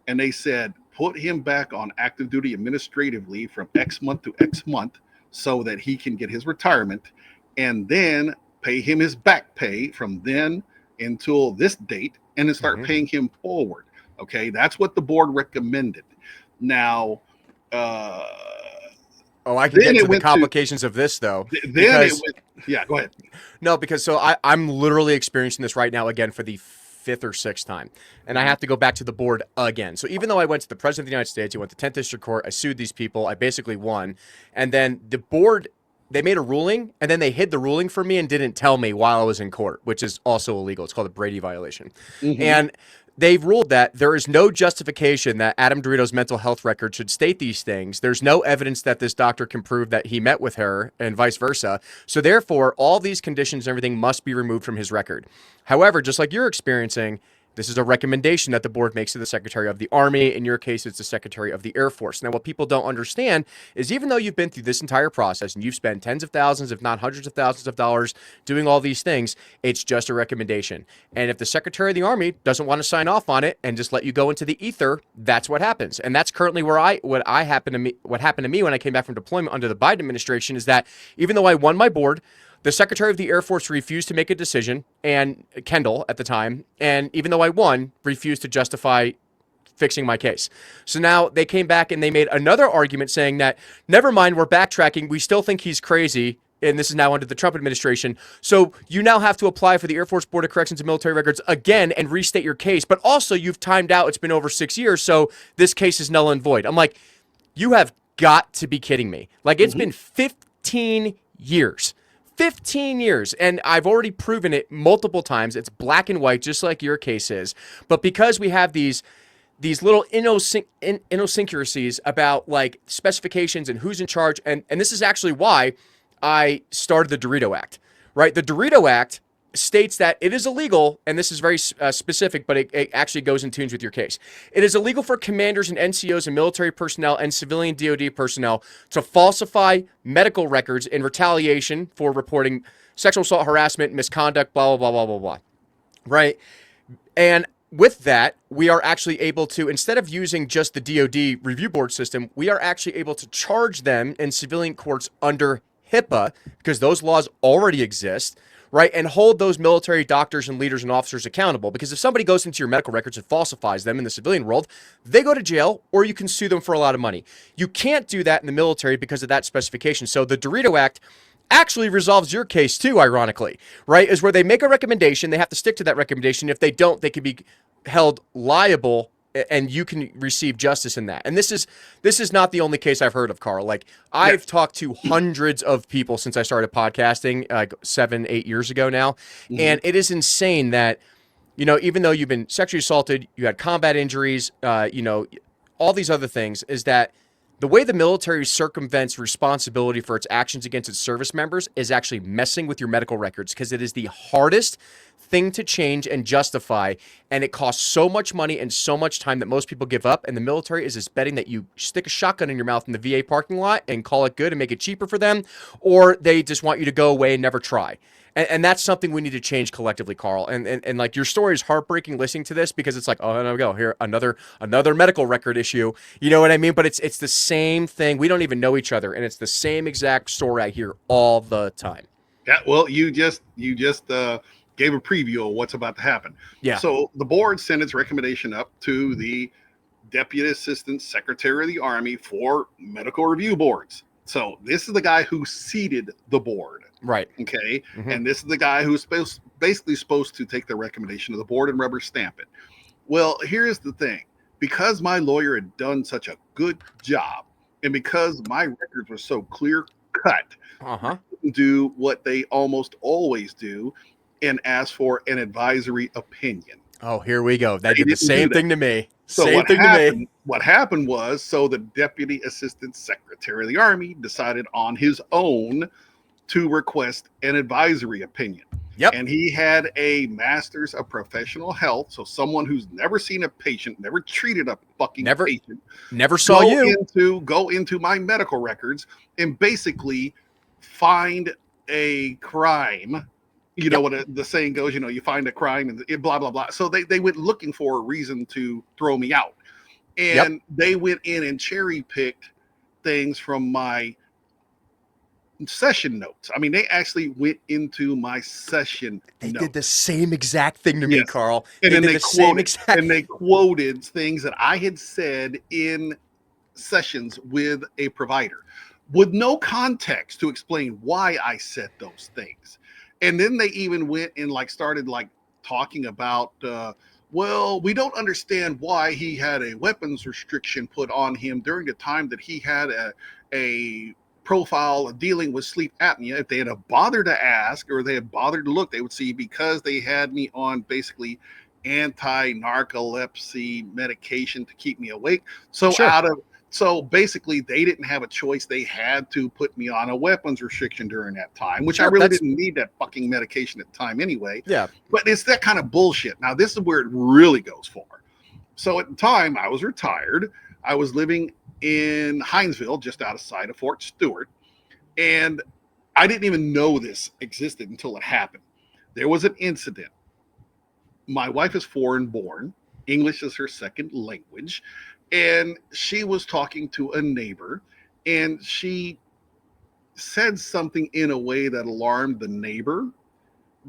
And they said, put him back on active duty administratively from X month to X month so that he can get his retirement, and then pay him his back pay from then until this date, and then start paying him forward. Okay, that's what the board recommended. Now, I can get to the complications of this though. Yeah, go ahead. No, because I'm literally experiencing this right now again for the 5th or 6th time, and I have to go back to the board again. So even though I went to the President of the United States, I went to 10th District Court, I sued these people, I basically won, and then the board, they made a ruling, and then they hid the ruling from me and didn't tell me while I was in court, which is also illegal. It's called a Brady violation. Mm-hmm. And they've ruled that there is no justification that Adam Dorito's mental health record should state these things. There's no evidence that this doctor can prove that he met with her and vice versa. So therefore, all these conditions and everything must be removed from his record. However, just like you're experiencing, this is a recommendation that the board makes to the Secretary of the Army. In your case, it's the Secretary of the Air Force. Now, what people don't understand is even though you've been through this entire process and you've spent tens of thousands, if not hundreds of thousands of dollars doing all these things, it's just a recommendation. And if the Secretary of the Army doesn't want to sign off on it and just let you go into the ether, that's what happens. And that's currently what happened to me when I came back from deployment under the Biden administration is that even though I won my board, the Secretary of the Air Force refused to make a decision, and Kendall at the time, and even though I won, refused to justify fixing my case. So now they came back and they made another argument saying that, never mind, we're backtracking, we still think he's crazy, and this is now under the Trump administration. So you now have to apply for the Air Force Board of Corrections and Military Records again and restate your case, but also you've timed out, it's been over 6 years, so this case is null and void. I'm like, you have got to be kidding me. Like, it's been 15 years. 15 years, and I've already proven it multiple times. It's black and white, just like your case is. But because we have these little idiosyncrasies about like specifications and who's in charge, and this is actually why I started the Dorito Act, right? The Dorito Act states that it is illegal, and this is very specific, but it actually goes in tunes with your case. It is illegal for commanders and NCOs and military personnel and civilian DoD personnel to falsify medical records in retaliation for reporting sexual assault, harassment, misconduct, blah, blah, blah, blah, blah, blah. Right? And with that, we are actually able to, instead of using just the DoD review board system, we are actually able to charge them in civilian courts under HIPAA, because those laws already exist, right? And hold those military doctors and leaders and officers accountable. Because if somebody goes into your medical records and falsifies them in the civilian world, they go to jail, or you can sue them for a lot of money. You can't do that in the military because of that specification. So the Dorito Act actually resolves your case too, ironically, right? Is where they make a recommendation, they have to stick to that recommendation. If they don't, they can be held liable, and you can receive justice in that. And this is not the only case I've heard of, Carl. Like, I've talked to hundreds of people since I started podcasting, like 7-8 years ago now. And it is insane that, you know, even though you've been sexually assaulted, you had combat injuries, you know, all these other things, is that the way the military circumvents responsibility for its actions against its service members is actually messing with your medical records, because it is the hardest thing to change and justify, and it costs so much money and so much time that most people give up. And the military is just betting that you stick a shotgun in your mouth in the VA parking lot and call it good and make it cheaper for them, or they just want you to go away and never try. And that's something we need to change collectively, Carl. And like, your story is heartbreaking listening to this, because it's like, oh, there we go, here, another medical record issue. You know what I mean? But it's the same thing. We don't even know each other, and it's the same exact story I hear all the time. Yeah, well, you just gave a preview of what's about to happen. Yeah. So the board sent its recommendation up to the Deputy Assistant Secretary of the Army for medical review boards. So this is the guy who seated the board. Right. Okay. And this is the guy who's basically supposed to take the recommendation of the board and rubber stamp it. Well, here's the thing. Because my lawyer had done such a good job, and because my records were so clear cut, do what they almost always do and ask for an advisory opinion. Oh, here we go. They did the same thing to me. So same thing to me. What happened was, so the Deputy Assistant Secretary of the Army decided on his own to request an advisory opinion. Yep. And he had a master's of professional health, so someone who's never seen a patient, never treated a fucking patient, never saw go into my medical records and basically find a crime. You know what the saying goes, you know, you find a crime and blah, blah, blah. So they went looking for a reason to throw me out. And they went in and cherry picked things from my session notes. I mean, they actually went into my session They notes. did the same exact thing to me, Carl. And then they quoted things that I had said in sessions with a provider with no context to explain why I said those things. And then they even went and started talking about, well, we don't understand why he had a weapons restriction put on him during the time that he had a profile dealing with sleep apnea. If they had bothered to ask, or they had bothered to look, they would see, because they had me on basically anti-narcolepsy medication to keep me awake. So Sure. so basically they didn't have a choice. They had to put me on a weapons restriction during that time, which I Sure. really That's didn't need that fucking medication at the time anyway. yeah. But it's that kind of bullshit. Now this is where it really goes far. So at the time I was retired. I was living in Hinesville, just outside of Fort Stewart. And I didn't even know this existed until it happened. There was an incident. My wife is foreign born. English is her second language. And she was talking to a neighbor, and she said something in a way that alarmed the neighbor,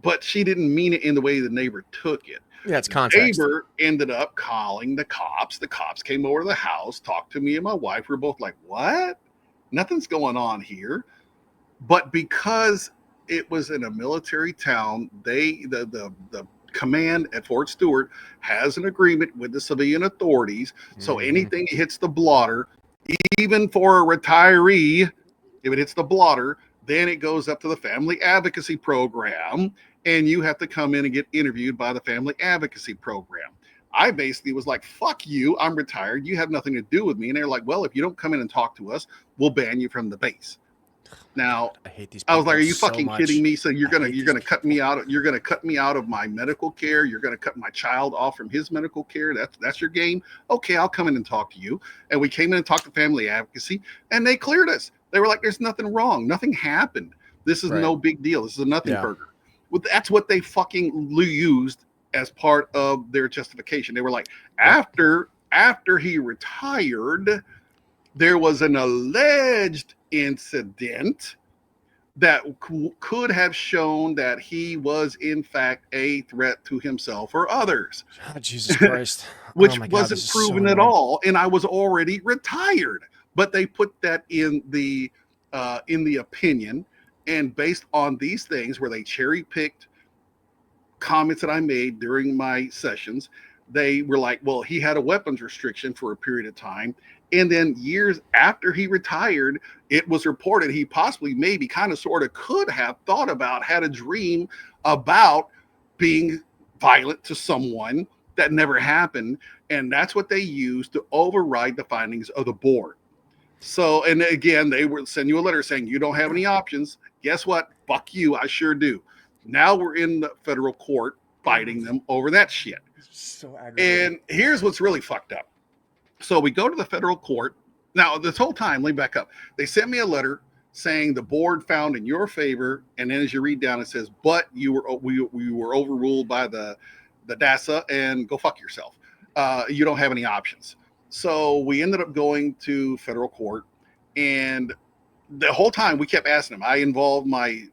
but she didn't mean it in the way the neighbor took it. Yeah, it's The context. neighbor ended up calling the cops. The cops came over to the house, talked to me and my wife. We're both like, what? Nothing's going on here. But because it was in a military town, the command at Fort Stewart has an agreement with the civilian authorities. So anything that hits the blotter, even for a retiree, if it hits the blotter, then it goes up to the family advocacy program, and you have to come in and get interviewed by the family advocacy program. I basically was like, fuck you, I'm retired, you have nothing to do with me. And they're like, well, if you don't come in and talk to us, we'll ban you from the base. Now, I hate these I was people like, "Are you so fucking much. kidding me? So you're I gonna hate you're these gonna cut me out? You're gonna cut me out of my medical care? You're gonna cut my child off from his medical care? That's your game? Okay, I'll come in and talk to you." And we came in and talked to family advocacy, and they cleared us. They were like, "There's nothing wrong. Nothing happened. This is Right. no big deal. This is a nothing Yeah. burger." Well, that's what they fucking used as part of their justification. They were like, Yep. after he retired, there was an alleged incident that could have shown that he was in fact a threat to himself or others, Oh, Jesus Christ. which Oh my God, this wasn't is so proven at annoying. all, and I was already retired. But they put that in the opinion, and based on these things where they cherry picked comments that I made during my sessions, they were like, well, he had a weapons restriction for a period of time. And then years after he retired, it was reported he possibly, maybe, kind of, sort of could have thought about, had a dream about being violent to someone that never happened. And that's what they used to override the findings of the board. So, and again, they will send you a letter saying you don't have any options. Guess what? Fuck you. I sure do. Now we're in the federal court fighting them over that shit. So aggravating. And here's what's really fucked up. So we go to the federal court. Now, this whole time, let me back up. They sent me a letter saying the board found in your favor. And then as you read down, it says, but we were overruled by the DASA, and go fuck yourself. You don't have any options. So we ended up going to federal court, and the whole time we kept asking them. I involved my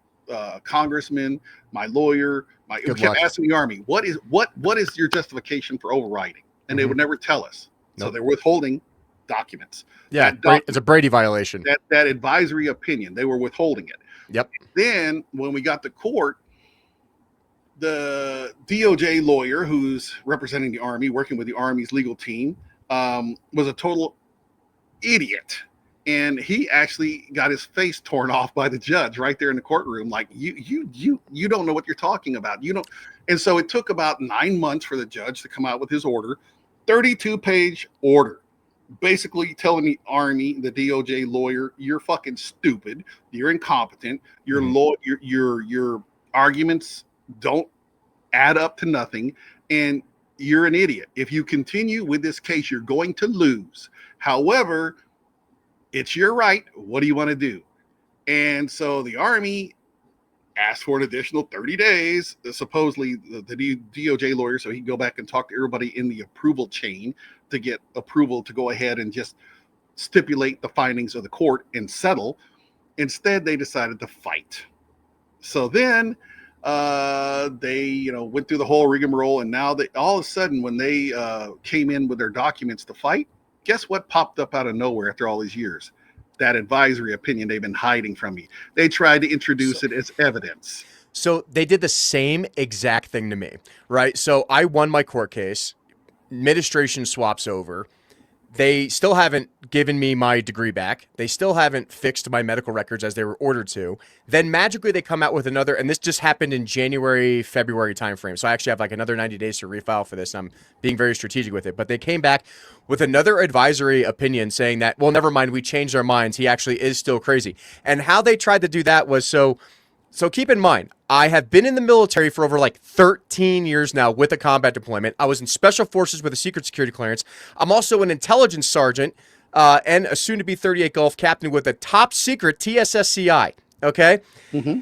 congressman, my lawyer, we Good kept luck. asking the Army, what is your justification for overriding? And they would never tell us. So Nope. they're withholding documents. Yeah, it's a Brady violation. That advisory opinion, they were withholding it. Yep. Then when we got to court, the DOJ lawyer who's representing the Army, working with the Army's legal team, was a total idiot. And he actually got his face torn off by the judge right there in the courtroom. Like, you don't know what you're talking about. You don't. And so it took about 9 months for the judge to come out with his order, 32-page order, basically telling the Army, the DOJ lawyer, you're fucking stupid, you're incompetent, your arguments don't add up to nothing, and you're an idiot. If you continue with this case, you're going to lose. However, it's your right. What do you want to do? And so the Army asked for an additional 30 days, supposedly the DOJ lawyer, so he can go back and talk to everybody in the approval chain to get approval to go ahead and just stipulate the findings of the court and settle. Instead, they decided to fight. So then they went through the whole rigmarole, and now all of a sudden, when they came in with their documents to fight, guess what popped up out of nowhere after all these years? That advisory opinion they've been hiding from me. They tried to introduce it as evidence. So they did the same exact thing to me, right? So I won my court case. Administration swaps over. They still haven't given me my degree back. They still haven't fixed my medical records as they were ordered to. Then magically they come out with another, and this just happened in January, February timeframe. So I actually have like another 90 days to refile for this. I'm being very strategic with it. But they came back with another advisory opinion saying that, well, never mind, we changed our minds. He actually is still crazy. And how they tried to do that was so keep in mind, I have been in the military for over like 13 years now with a combat deployment. I was in special forces with a secret security clearance. I'm also an intelligence sergeant and a soon-to-be 38 Gulf captain with a top secret TSSCI. Okay? Mm-hmm.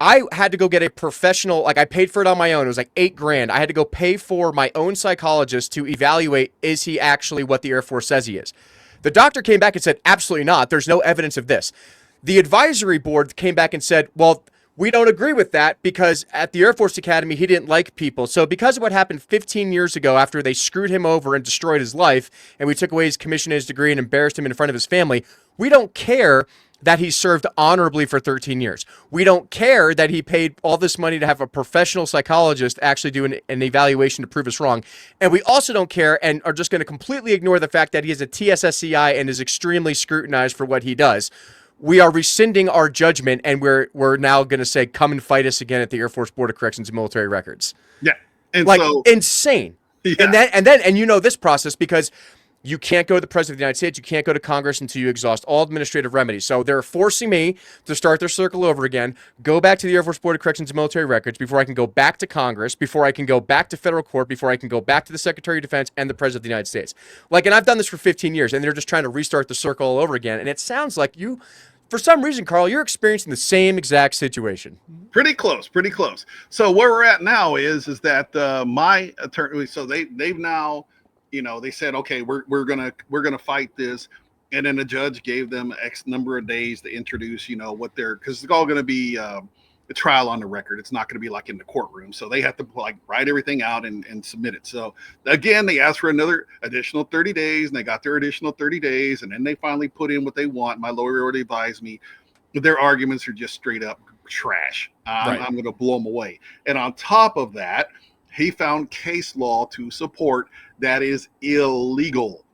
I had to go get a professional, like I paid for it on my own. It was like $8,000. I had to go pay for my own psychologist to evaluate, is he actually what the Air Force says he is? The doctor came back and said, absolutely not. There's no evidence of this. The advisory board came back and said, well, we don't agree with that because at the Air Force Academy, he didn't like people. So because of what happened 15 years ago after they screwed him over and destroyed his life, and we took away his commission and his degree and embarrassed him in front of his family, we don't care that he served honorably for 13 years. We don't care that he paid all this money to have a professional psychologist actually do an evaluation to prove us wrong. And we also don't care and are just going to completely ignore the fact that he is a TSSCI and is extremely scrutinized for what he does. We are rescinding our judgment, and we're now going to say, come and fight us again at the Air Force Board of Corrections and Military Records. Yeah. And like, so insane. Yeah. And then you know this process because you can't go to the President of the United States, you can't go to Congress until you exhaust all administrative remedies. So they're forcing me to start their circle over again, go back to the Air Force Board of Corrections and Military Records before I can go back to Congress, before I can go back to federal court, before I can go back to the Secretary of Defense and the President of the United States. Like, and I've done this for 15 years, and they're just trying to restart the circle all over again. And it sounds like you, for some reason, Carl, you're experiencing the same exact situation. Pretty close. So where we're at now is that my attorney, so they've now, they said, okay, we're gonna fight this, and then the judge gave them X number of days to introduce, what because it's all gonna be a trial on the record. It's not gonna be like in the courtroom, so they have to like write everything out and submit it. So again, they asked for another additional 30 days, and they got their additional 30 days, and then they finally put in what they want. My lawyer already advised me their arguments are just straight up trash. Right. I'm going to blow them away. And on top of that, he found case law to support that is illegal.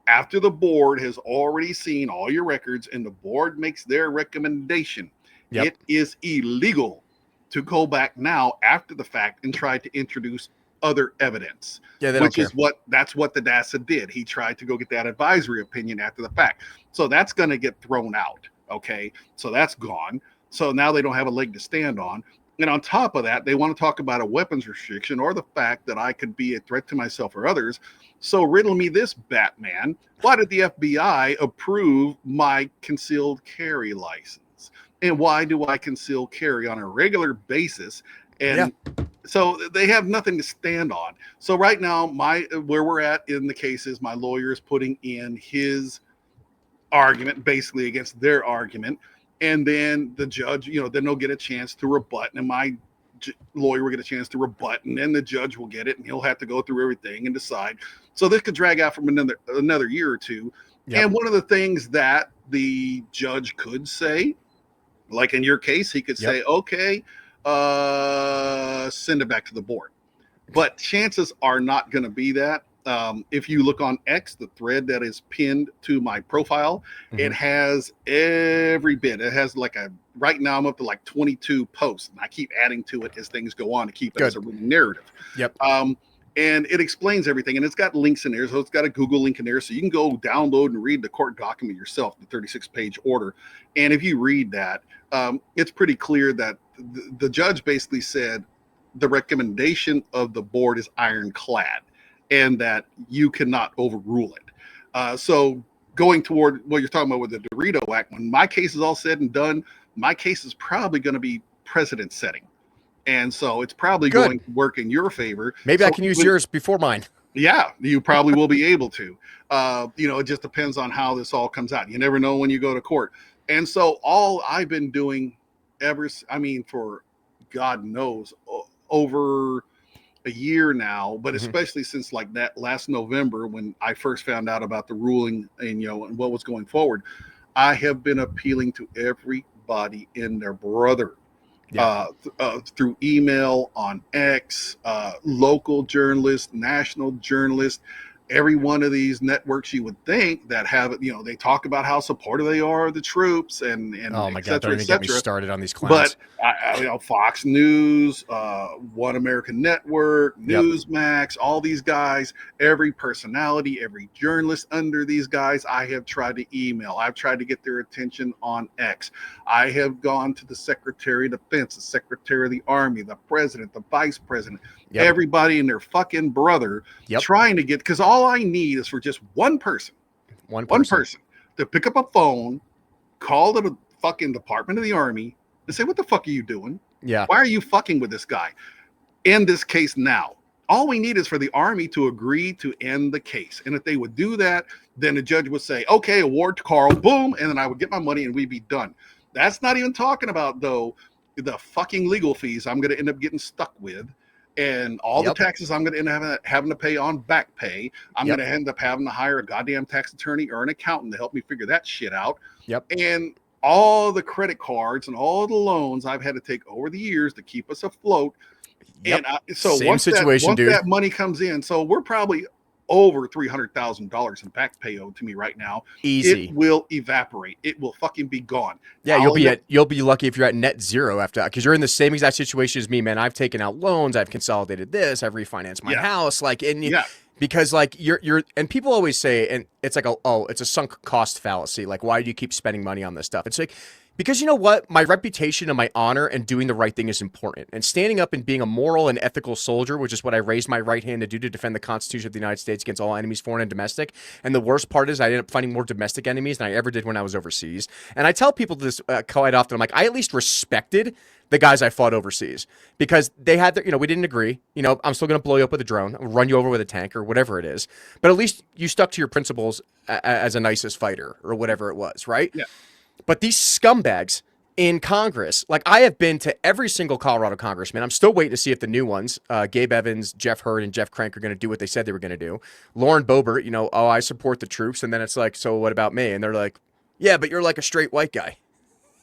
After the board has already seen all your records and the board makes their recommendation, Yep. It is illegal to go back now after the fact and try to introduce other evidence. Yeah, they don't which care. is that's what the DASA did. He tried to go get that advisory opinion after the fact. So that's going to get thrown out. Okay. So that's gone. So now they don't have a leg to stand on. And on top of that, they want to talk about a weapons restriction or the fact that I could be a threat to myself or others. So riddle me this, Batman. Why did the FBI approve my concealed carry license? And why do I conceal carry on a regular basis? And so they have nothing to stand on. So right now, where we're at in the case is my lawyer is putting in his argument basically against their argument. And then the judge, then they'll get a chance to rebut. And my lawyer will get a chance to rebut. And then the judge will get it. And he'll have to go through everything and decide. So this could drag out from another year or two. Yep. And one of the things that the judge could say, like in your case, he could say, okay, send it back to the board. But chances are not going to be that. If you look on X, the thread that is pinned to my profile, it has every bit. It has right now I'm up to like 22 posts, and I keep adding to it as things go on to keep it as a reading narrative. Yep. And it explains everything, and it's got links in there. So it's got a Google link in there, so you can go download and read the court document yourself, the 36-page order. And if you read that, it's pretty clear that the judge basically said the recommendation of the board is ironclad, and that you cannot overrule it. So going toward what you're talking about with the Dorito Act, when my case is all said and done, my case is probably going to be precedent setting. And so it's probably going to work in your favor. Maybe I can use yours before mine. Yeah, you probably will be able to. It just depends on how this all comes out. You never know when you go to court. And so all I've been doing for God knows, over a year now, but especially since like that last November when I first found out about the ruling and and what was going forward, I have been appealing to everybody and their brother through email, on X, local journalists, national journalists, every one of these networks you would think that have, they talk about how supportive they are of the troops and Oh my et God, cetera, don't et even get me cetera. started on these But clowns. Fox News, One American Network, Yep. Newsmax, all these guys, every personality, every journalist under these guys, I have tried to email. I've tried to get their attention on X. I have gone to the Secretary of Defense, the Secretary of the Army, the President, the Vice President, Yep. everybody and their fucking brother, Yep. trying to get, because all I need is for just one person One person. to pick up a phone, call the fucking Department of the Army and say, what the fuck are you doing? Yeah. Why are you fucking with this guy? End this case now. All we need is for the Army to agree to end the case. And if they would do that, then the judge would say, okay, award to Carl, boom, and then I would get my money and we'd be done. That's not even talking about, though, the fucking legal fees I'm going to end up getting stuck with and all the Yep. taxes I'm going to end up having to pay on back pay. I'm Yep. going to end up having to hire a goddamn tax attorney or an accountant to help me figure that shit out. Yep. And all the credit cards and all the loans I've had to take over the years to keep us afloat. Yep. And so Same once situation, dude. that money comes in, so we're probably over $300,000 in back pay owed to me right now. Easy. It will evaporate. It will fucking be gone. Yeah, you'll be lucky if you're at net zero after that, because you're in the same exact situation as me, man. I've taken out loans, I've consolidated this, I've refinanced my house, because like you're and people always say, and it's like it's a sunk cost fallacy. Like, why do you keep spending money on this stuff? It's like, because you know what? My reputation and my honor and doing the right thing is important. And standing up and being a moral and ethical soldier, which is what I raised my right hand to do, to defend the Constitution of the United States against all enemies, foreign and domestic. And the worst part is I ended up finding more domestic enemies than I ever did when I was overseas. And I tell people this quite often. I'm like, I at least respected the guys I fought overseas, because they had their, we didn't agree. I'm still going to blow you up with a drone, run you over with a tank or whatever it is. But at least you stuck to your principles as a nicest fighter or whatever it was, right? Yeah. But these scumbags in Congress, like, I have been to every single Colorado congressman. I'm still waiting to see if the new ones, Gabe Evans, Jeff Hurd, and Jeff Crank, are going to do what they said they were going to do. Lauren Boebert, I support the troops. And then it's like, so what about me? And they're like, yeah, but you're like a straight white guy.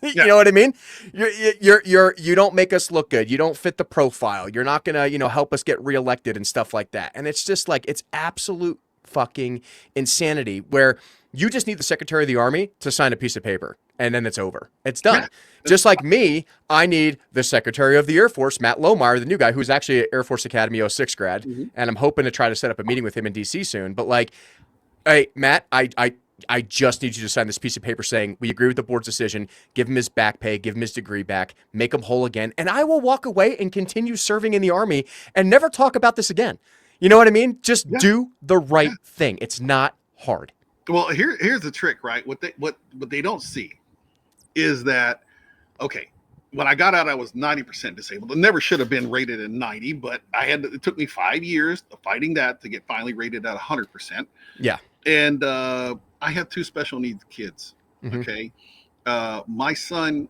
You know what I mean? You don't make us look good. You don't fit the profile. You're not going to, help us get reelected and stuff like that. And it's just like, it's absolute fucking insanity, where you just need the Secretary of the Army to sign a piece of paper, and then it's over. It's done. Yeah. Just like me, I need the Secretary of the Air Force, Matt Lohmeyer, the new guy, who's actually an Air Force Academy 06 grad, and I'm hoping to try to set up a meeting with him in D.C. soon. But like, hey, Matt, I just need you to sign this piece of paper saying we agree with the board's decision, give him his back pay, give him his degree back, make him whole again, and I will walk away and continue serving in the Army and never talk about this again. You know what I mean? Just do the right thing. It's not hard. Well, here's the trick, right? What they don't see is that, okay, when I got out, I was 90% disabled. I never should have been rated at 90, but it took me 5 years of fighting that to get finally rated at 100%. Yeah. And I have 2 special needs kids. Okay. My son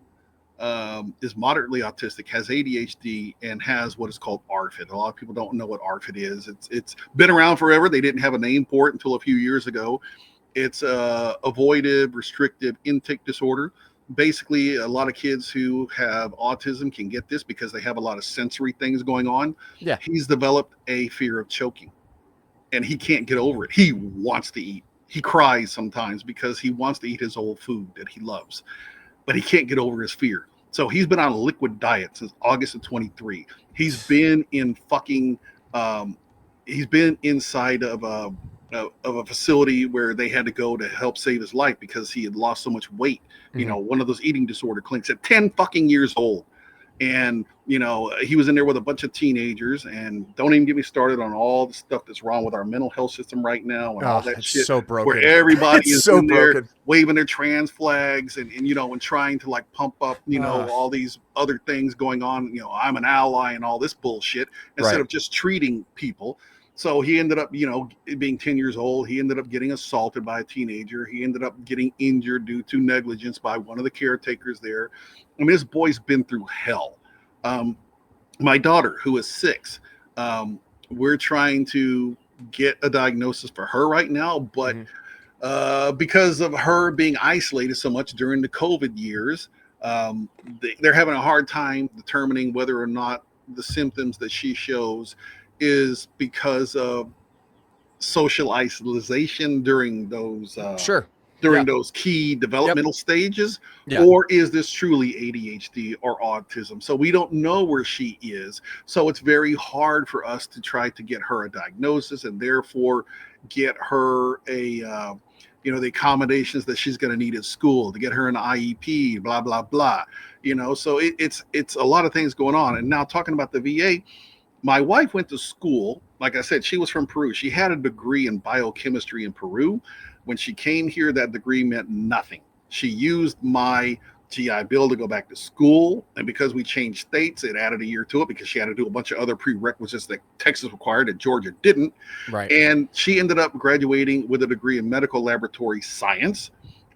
is moderately autistic, has ADHD, and has what is called ARFID. A lot of people don't know what ARFID is. It's been around forever. They didn't have a name for it until a few years ago. It's avoided restrictive intake disorder. Basically, a lot of kids who have autism can get this because they have a lot of sensory things going on. Yeah. He's developed a fear of choking, and he can't get over it. He wants to eat. He cries sometimes because he wants to eat his old food that he loves, but he can't get over his fear. So he's been on a liquid diet since August of 23. He's been in fucking, he's been inside of a facility where they had to go to help save his life because he had lost so much weight. One of those eating disorder clinics at 10 fucking years old. And, he was in there with a bunch of teenagers, and don't even get me started on all the stuff that's wrong with our mental health system right now and all that shit. So broken. Where everybody is so in broken. there waving their trans flags and trying to like pump up, all these other things going on. I'm an ally and all this bullshit instead of just treating people. So he ended up, being 10 years old. He ended up getting assaulted by a teenager. He ended up getting injured due to negligence by one of the caretakers there. I mean, this boy's been through hell. My daughter, who is 6, we're trying to get a diagnosis for her right now, but because of her being isolated so much during the COVID years, they're having a hard time determining whether or not the symptoms that she shows is because of social isolation during those Sure. Yeah. those key developmental stages, Yeah. or is this truly ADHD or autism? So we don't know where she is. So it's very hard for us to try to get her a diagnosis and therefore get her a the accommodations that she's going to need at school, to get her an IEP, blah blah blah. So it's a lot of things going on. And now talking about the VA, my wife went to school. Like I said, she was from Peru. She had a degree in biochemistry in Peru. When she came here, that degree meant nothing. She used my GI Bill to go back to school. And because we changed states, it added a year to it because she had to do a bunch of other prerequisites that Texas required that Georgia didn't. Right. And she ended up graduating with a degree in medical laboratory science.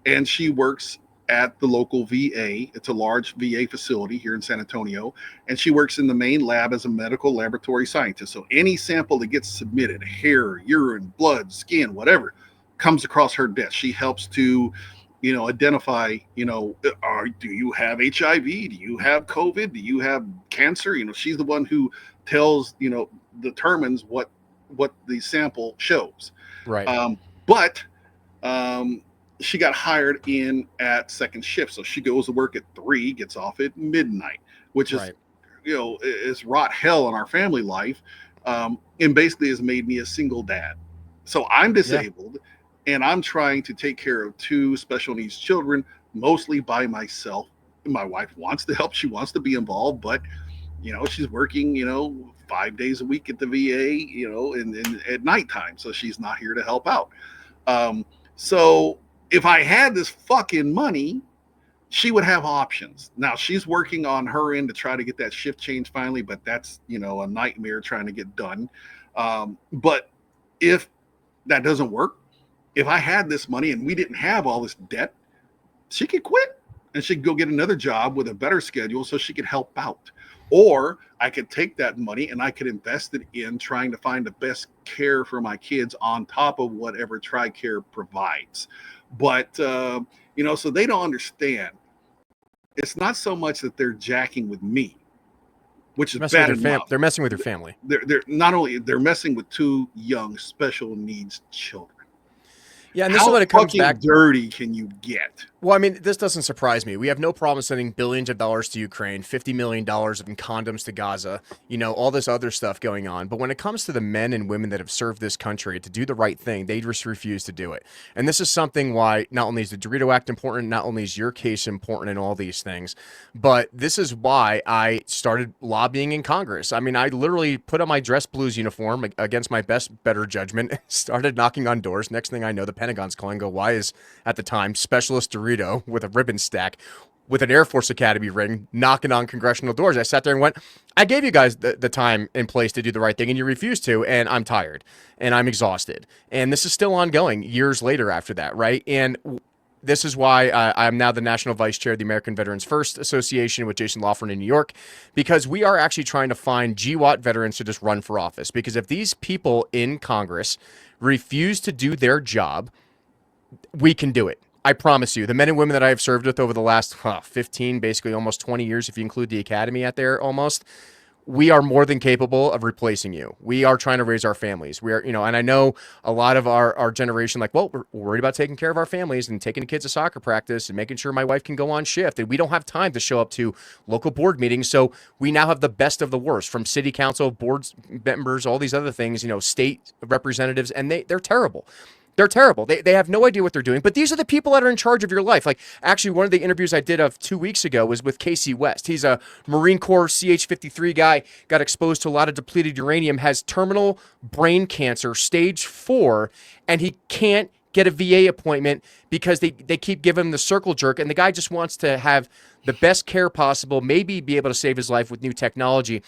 And she works at the local VA. It's a large VA facility here in San Antonio, and she works in the main lab as a medical laboratory scientist. So any sample that gets submitted, hair, urine, blood, skin, whatever, comes across her desk. She helps to, identify, do you have HIV? Do you have COVID? Do you have cancer? She's the one who tells, determines what the sample shows. Right. But she got hired in at second shift. So she goes to work at 3, gets off at midnight, which is, is wrought hell in our family life. And basically has made me a single dad. So I'm disabled and I'm trying to take care of 2 special needs children, mostly by myself. My wife wants to help. She wants to be involved, but she's working, 5 days a week at the VA, and at nighttime. So she's not here to help out. So if I had this fucking money, she would have options. Now she's working on her end to try to get that shift change finally, but that's, a nightmare trying to get done. But if that doesn't work, if I had this money and we didn't have all this debt, she could quit and she could go get another job with a better schedule so she could help out. Or I could take that money and I could invest it in trying to find the best care for my kids on top of whatever TRICARE provides. But, so they don't understand. It's not so much that they're jacking with me, which is bad enough. They're messing with your family. They're not only, they're messing with 2 young special needs children. Yeah, and this is what it comes back. How dirty can you get? Well, I mean, this doesn't surprise me. We have no problem sending billions of dollars to Ukraine, $50 million in condoms to Gaza, all this other stuff going on. But when it comes to the men and women that have served this country to do the right thing, they just refuse to do it. And this is something why not only is the Dorito Act important, not only is your case important in all these things, but this is why I started lobbying in Congress. I mean, I literally put on my dress blues uniform against my better judgment, started knocking on doors. Next thing I know, the Pentagon's calling, why is, at the time, Specialist Dorito with a ribbon stack with an Air Force Academy ring knocking on congressional doors? I sat there and went, I gave you guys the time and place to do the right thing and you refused to, and I'm tired and I'm exhausted. And this is still ongoing years later after that, right? And this is why I'm now the National Vice Chair of the American Veterans First Association with Jason Lawford in New York, because we are actually trying to find GWAT veterans to just run for office. Because if these people in Congress refuse to do their job, we can do it. I promise you, the men and women that I have served with over the last 15, basically almost 20 years, if you include the academy out there almost, we are more than capable of replacing you. We are trying to raise our families. We are, and I know a lot of our generation, we're worried about taking care of our families and taking the kids to soccer practice and making sure my wife can go on shift. And we don't have time to show up to local board meetings. So we now have the best of the worst, from city council, boards members, all these other things, state representatives, and they're terrible. They're terrible. They have no idea what they're doing. But these are the people that are in charge of your life. Actually, one of the interviews I did of 2 weeks ago was with Casey West. He's a Marine Corps CH-53 guy, got exposed to a lot of depleted uranium, has terminal brain cancer, stage 4, and he can't get a VA appointment because they keep giving him the circle jerk. And the guy just wants to have the best care possible, maybe be able to save his life with new technology.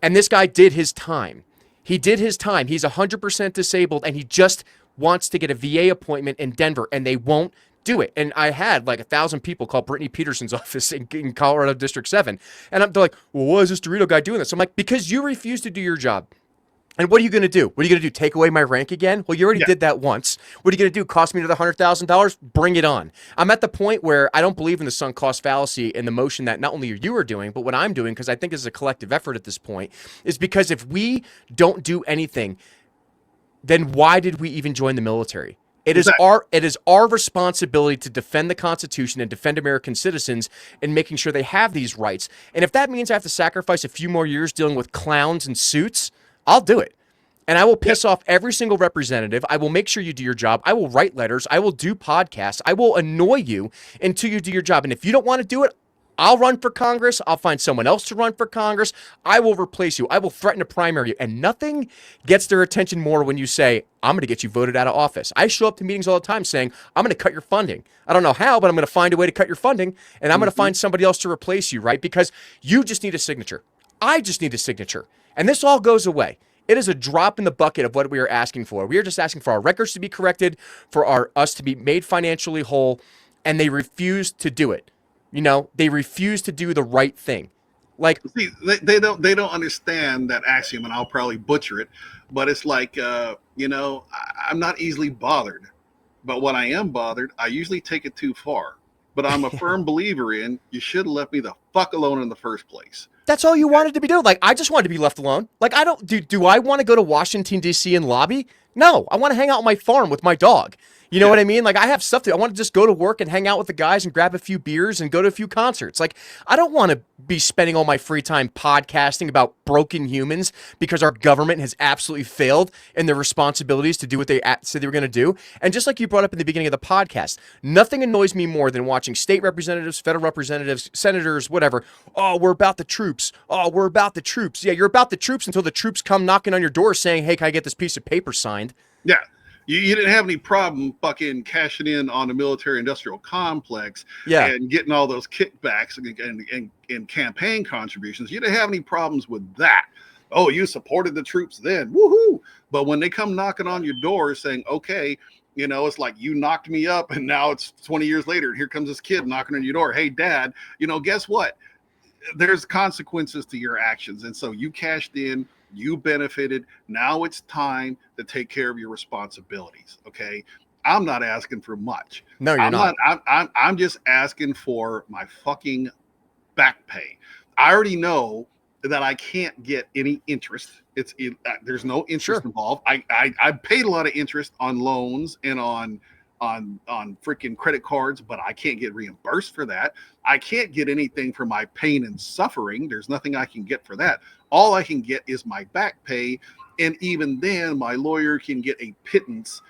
And this guy did his time. He did his time. He's 100% disabled, and he just wants to get a VA appointment in Denver, and they won't do it. And I had 1,000 people call Brittany Peterson's office in Colorado District 7. And they're like, well, why is this Dorito guy doing this? I'm like, because you refuse to do your job. And what are you going to do? What are you going to do? Take away my rank again? Well, you already did that once. What are you going to do? Cost me another $100,000? Bring it on. I'm at the point where I don't believe in the sunk cost fallacy and the motion that not only you are doing, but what I'm doing, because I think this is a collective effort at this point, is because if we don't do anything, then why did we even join the military? It is Exactly. our responsibility to defend the Constitution and defend American citizens and making sure they have these rights. And if that means I have to sacrifice a few more years dealing with clowns in suits, I'll do it. And I will Yep. piss off every single representative. I will make sure you do your job. I will write letters. I will do podcasts. I will annoy you until you do your job. And if you don't want to do it, I'll run for Congress. I'll find someone else to run for Congress. I will replace you. I will threaten to primary you. And nothing gets their attention more when you say, I'm going to get you voted out of office. I show up to meetings all the time saying, I'm going to cut your funding. I don't know how, but I'm going to find a way to cut your funding. And I'm going to Mhm. find somebody else to replace you, right? Because you just need a signature. I just need a signature. And this all goes away. It is a drop in the bucket of what we are asking for. We are just asking for our records to be corrected, for us to be made financially whole, and they refuse to do it. They refuse to do the right thing. Like, See, they don't understand that axiom, and I'll probably butcher it, but it's like I'm not easily bothered, but when I am bothered, I usually take it too far. But I'm a firm believer in you should have left me the fuck alone in the first place. that's all you wanted to be doing. Like, I just wanted to be left alone. Like, I don't do I want to go to Washington, D.C. and lobby? No, I want to hang out on my farm with my dog. You know Yeah. what I mean? Like, I have stuff to, I want to just go to work and hang out with the guys and grab a few beers and go to a few concerts. Like, I don't want to be spending all my free time podcasting about broken humans because our government has absolutely failed in their responsibilities to do what they said they were going to do. And just like you brought up in the beginning of the podcast, nothing annoys me more than watching state representatives, federal representatives, senators, whatever. Oh, we're about the troops. Oh, we're about the troops. Yeah, you're about the troops until the troops come knocking on your door saying, hey, can I get this piece of paper signed? Yeah. You didn't have any problem fucking cashing in on the military industrial complex Yeah. and getting all those kickbacks and campaign contributions. You didn't have any problems with that. Oh, you supported the troops then. Woohoo. But when they come knocking on your door saying, okay, it's like you knocked me up and now it's 20 years later. And here comes this kid knocking on your door. Hey, dad, guess what? There's consequences to your actions. And so you cashed in, you benefited. Now it's time to take care of your responsibilities. Okay. I'm not asking for much. No, you're not. I'm just asking for my fucking back pay. I already know that I can't get any interest. There's no interest Sure. involved. I paid a lot of interest on loans and on freaking credit cards, but I can't get reimbursed for that. I can't get anything for my pain and suffering. There's nothing I can get for that. All I can get is my back pay, and even then my lawyer can get a pittance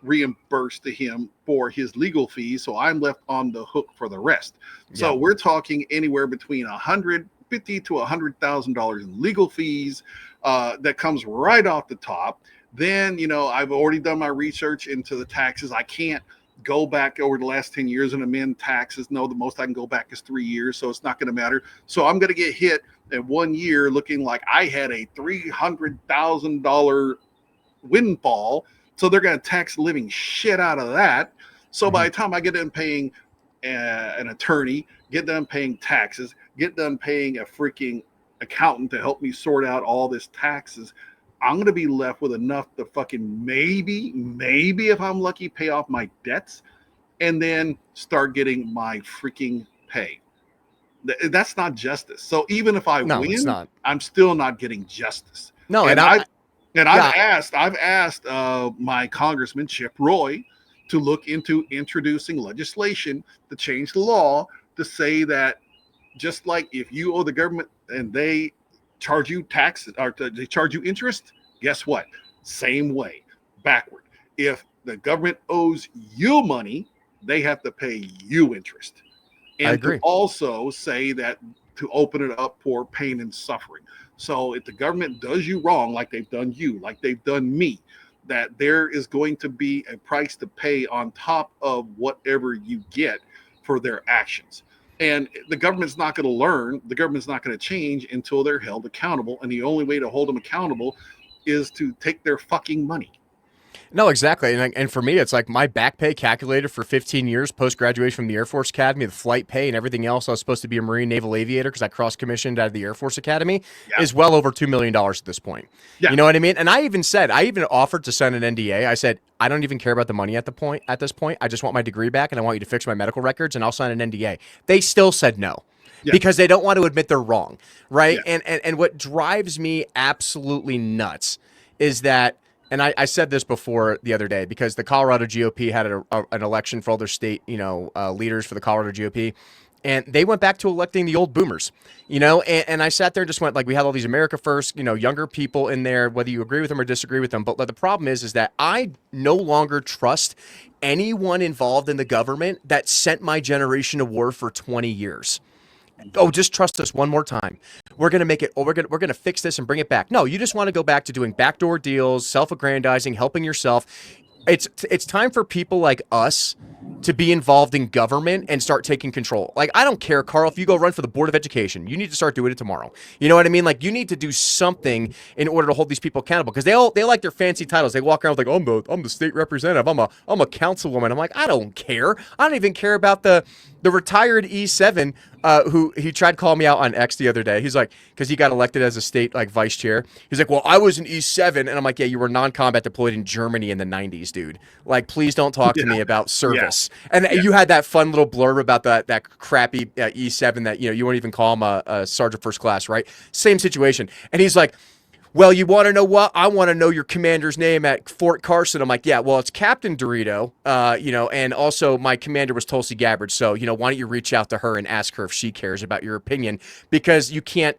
reimbursed to him for his legal fees, so I'm left on the hook for the rest. So Yeah. we're talking anywhere between $150,000 to $100,000 in legal fees. That comes right off the top. Then, I've already done my research into the taxes. I can't go back over the last 10 years and amend taxes. No, the most I can go back is 3 years, so it's not going to matter. So I'm going to get hit in 1 year looking like I had a $300,000 windfall. So they're going to tax the living shit out of that. So by the time I get done paying an attorney, get done paying taxes, get done paying a freaking accountant to help me sort out all this taxes, I'm going to be left with enough to fucking maybe if I'm lucky, pay off my debts and then start getting my freaking pay. That's not justice. So even if I No, it's win, not. I'm still not getting justice. No, And and I've yeah. asked my congressman Chip Roy to look into introducing legislation to change the law to say that just like if you owe the government and they charge you taxes or they charge you interest, guess what? Same way, backward. If the government owes you money, they have to pay you interest. I And to agree. also say that to open it up for pain and suffering. So if the government does you wrong, like they've done you, like they've done me, that there is going to be a price to pay on top of whatever you get for their actions. And the government's not going to learn, the government's not going to change until they're held accountable. And the only way to hold them accountable is to take their fucking money. No, exactly. And for me, it's like my back pay calculated for 15 years post graduation from the Air Force Academy, the flight pay and everything else. I was supposed to be a Marine Naval Aviator because I cross commissioned out of the Air Force Academy Yeah. is well over $2 million at this point. Yeah. You know what I mean? And I even offered to sign an NDA. I said, I don't even care about the money at this point. I just want my degree back and I want you to fix my medical records and I'll sign an NDA. They still said no. Yeah. Because they don't want to admit they're wrong, right? Yeah. And what drives me absolutely nuts is that, and I said this before the other day because the Colorado GOP had an election for all their state, leaders for the Colorado GOP. And they went back to electing the old boomers, and I sat there and just went like, we had all these America First, younger people in there, whether you agree with them or disagree with them. But the problem is that I no longer trust anyone involved in the government that sent my generation to war for 20 years. Oh, just trust us one more time. We're gonna make it. Oh, we're gonna fix this and bring it back. No, you just want to go back to doing backdoor deals, self-aggrandizing, helping yourself. It's time for people like us to be involved in government and start taking control. Like, I don't care, Carl, if you go run for the Board of Education, you need to start doing it tomorrow. You know what I mean? Like, you need to do something in order to hold these people accountable because they like their fancy titles. They walk around with like, I'm the state representative. I'm a councilwoman. I'm like, I don't care. I don't even care about the retired E7 who he tried calling me out on X the other day. He's like, because he got elected as a state like vice chair. He's like, well, I was an E7, and I'm like, yeah, you were non-combat deployed in Germany in the 90s, dude. Like, please don't talk to me about service. Yeah. And you had that fun little blurb about that crappy E7 that you won't even call him a sergeant first class, right? Same situation. And he's like, well, you want to know what? I want to know your commander's name at Fort Carson. I'm like, yeah, well, it's Captain Dorito, and also my commander was Tulsi Gabbard. So, why don't you reach out to her and ask her if she cares about your opinion? Because you can't,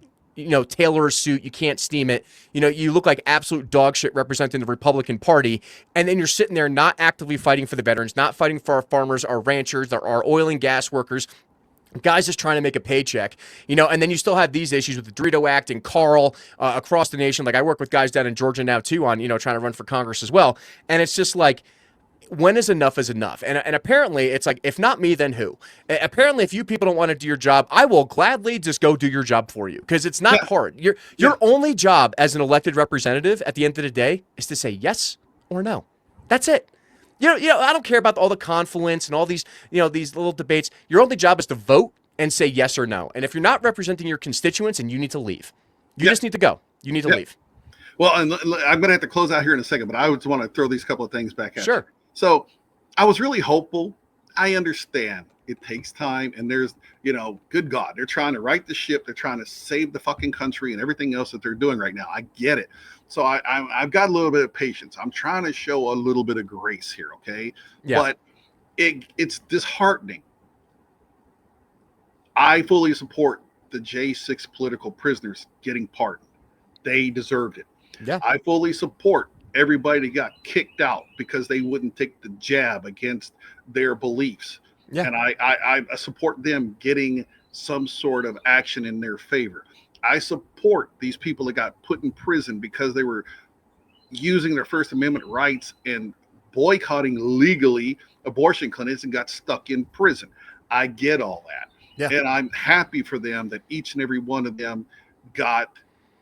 tailor a suit. You can't steam it. You look like absolute dog shit representing the Republican Party. And then you're sitting there not actively fighting for the veterans, not fighting for our farmers, our ranchers, our oil and gas workers. Guys just trying to make a paycheck, and then you still have these issues with the Dorito Act and Carl across the nation. Like, I work with guys down in Georgia now too on, trying to run for Congress as well. And it's just like, when is enough is enough? And apparently it's like, if not me, then who? Apparently, if you people don't want to do your job, I will gladly just go do your job for you because it's not hard. Your only job as an elected representative at the end of the day is to say yes or no. That's it. I don't care about all the confluence and all these, these little debates. Your only job is to vote and say yes or no. And if you're not representing your constituents, and you need to leave. You just need to go. You need to leave. Well, and I'm going to have to close out here in a second, but I just want to throw these couple of things back at you. Sure. So I was really hopeful. I understand it takes time, and there's, good God, they're trying to right the ship. They're trying to save the fucking country and everything else that they're doing right now. I get it. So I've got a little bit of patience. I'm trying to show a little bit of grace here, okay? Yeah. But it's disheartening. I fully support the J6 political prisoners getting pardoned. They deserved it. Yeah. I fully support everybody that got kicked out because they wouldn't take the jab against their beliefs. Yeah. And I support them getting some sort of action in their favor. I support these people that got put in prison because they were using their First Amendment rights and boycotting legally abortion clinics and got stuck in prison. I get all that. Yeah. And I'm happy for them that each and every one of them got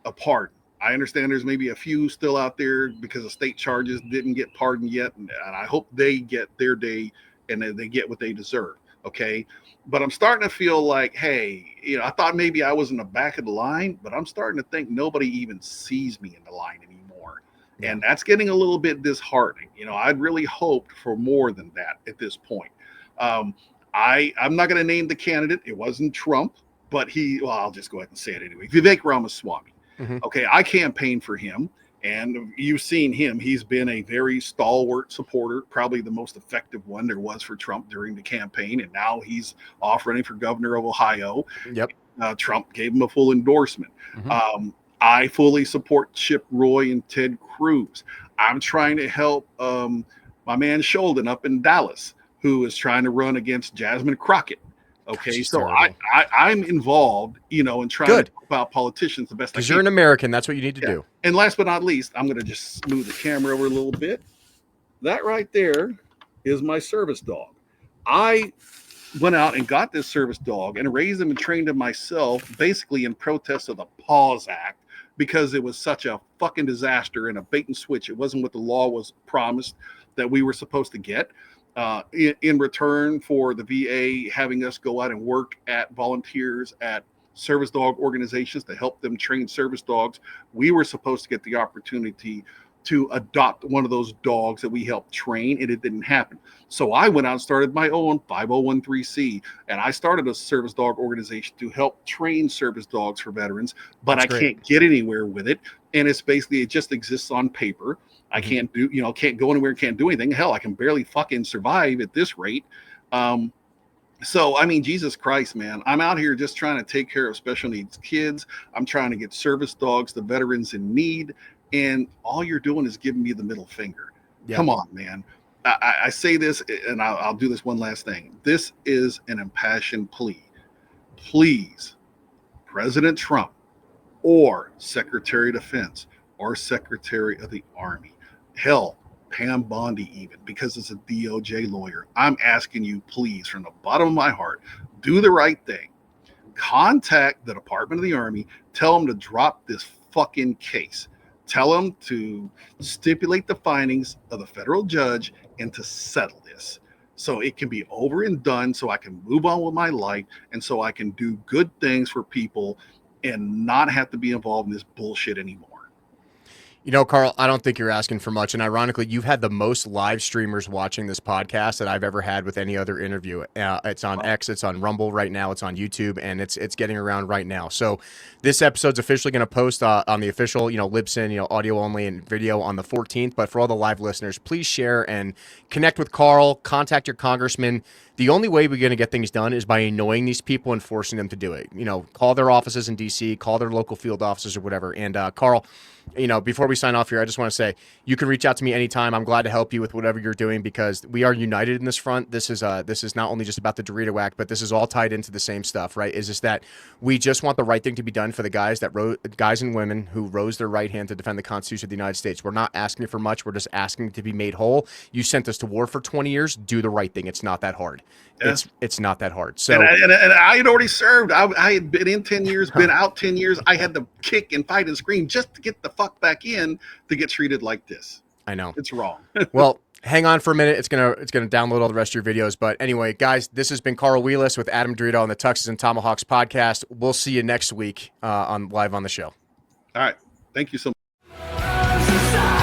a pardon. I understand there's maybe a few still out there because of state charges didn't get pardoned yet. And I hope they get their day and they get what they deserve. Okay. But I'm starting to feel like, hey, I thought maybe I was in the back of the line, but I'm starting to think nobody even sees me in the line anymore. Yeah. And that's getting a little bit disheartening. I'd really hoped for more than that at this point. I'm not going to name the candidate. It wasn't Trump, but I'll just go ahead and say it anyway. Vivek Ramaswamy. Mm-hmm. Okay. I campaigned for him. And you've seen him. He's been a very stalwart supporter, probably the most effective one there was for Trump during the campaign. And now he's off running for governor of Ohio. Yep. Trump gave him a full endorsement. Mm-hmm. I fully support Chip Roy and Ted Cruz. I'm trying to help my man Sheldon up in Dallas, who is trying to run against Jasmine Crockett. Okay, gosh, so I'm involved, in trying to help out politicians the best I can. Because you're an American, that's what you need to do. And last but not least, I'm going to just move the camera over a little bit. That right there is my service dog. I went out and got this service dog and raised him and trained him myself, basically in protest of the Pause Act, because it was such a fucking disaster and a bait and switch. It wasn't what the law was promised that we were supposed to get. In return for the VA having us go out and work at volunteers at service dog organizations to help them train service dogs, we were supposed to get the opportunity to adopt one of those dogs that we helped train, and it didn't happen. So I went out and started my own 5013C, and I started a service dog organization to help train service dogs for veterans, but That's I great. can't get anywhere with it. And it's basically, it just exists on paper. I can't do, can't go anywhere, can't do anything. Hell, I can barely fucking survive at this rate. So, I mean, Jesus Christ, man, I'm out here just trying to take care of special needs kids. I'm trying to get service dogs to veterans in need. And all you're doing is giving me the middle finger. Yeah. Come on, man. I say this, and I'll do this one last thing. This is an impassioned plea. Please, President Trump or Secretary of Defense or Secretary of the Army, hell, Pam Bondi even, because it's a DOJ lawyer, I'm asking you, please, from the bottom of my heart, do the right thing. Contact the Department of the Army. Tell them to drop this fucking case. Tell them to stipulate the findings of the federal judge and to settle this so it can be over and done, so I can move on with my life and so I can do good things for people and not have to be involved in this bullshit anymore. You know, Carl, I don't think you're asking for much. And ironically, you've had the most live streamers watching this podcast that I've ever had with any other interview. It's on X, it's on Rumble right now, it's on YouTube, and it's getting around right now. So this episode's officially going to post on the official, Libsyn, audio only and video on the 14th. But for all the live listeners, please share and connect with Carl, contact your congressman. The only way we're going to get things done is by annoying these people and forcing them to do it. Call their offices in D.C., call their local field offices or whatever. And Carl, before we sign off here, I just want to say you can reach out to me anytime. I'm glad to help you with whatever you're doing because we are united in this front. This is not only just about the Dorito Act, but this is all tied into the same stuff, right? Is just that we just want the right thing to be done for the guys and women who rose their right hand to defend the Constitution of the United States. We're not asking for much. We're just asking to be made whole. You sent us to war for 20 years. Do the right thing. It's not that hard. Yeah. It's not that hard. So and I had already served. I had been in 10 years, been out 10 years. I had to kick and fight and scream just to get the fuck back in to get treated like this. I know it's wrong. Well, hang on for a minute. It's gonna download all the rest of your videos. But anyway, guys, this has been Carl Wheless with Adam Dorito on the Tuxes and Tomahawks podcast. We'll see you next week live on the show. All right. Thank you so much.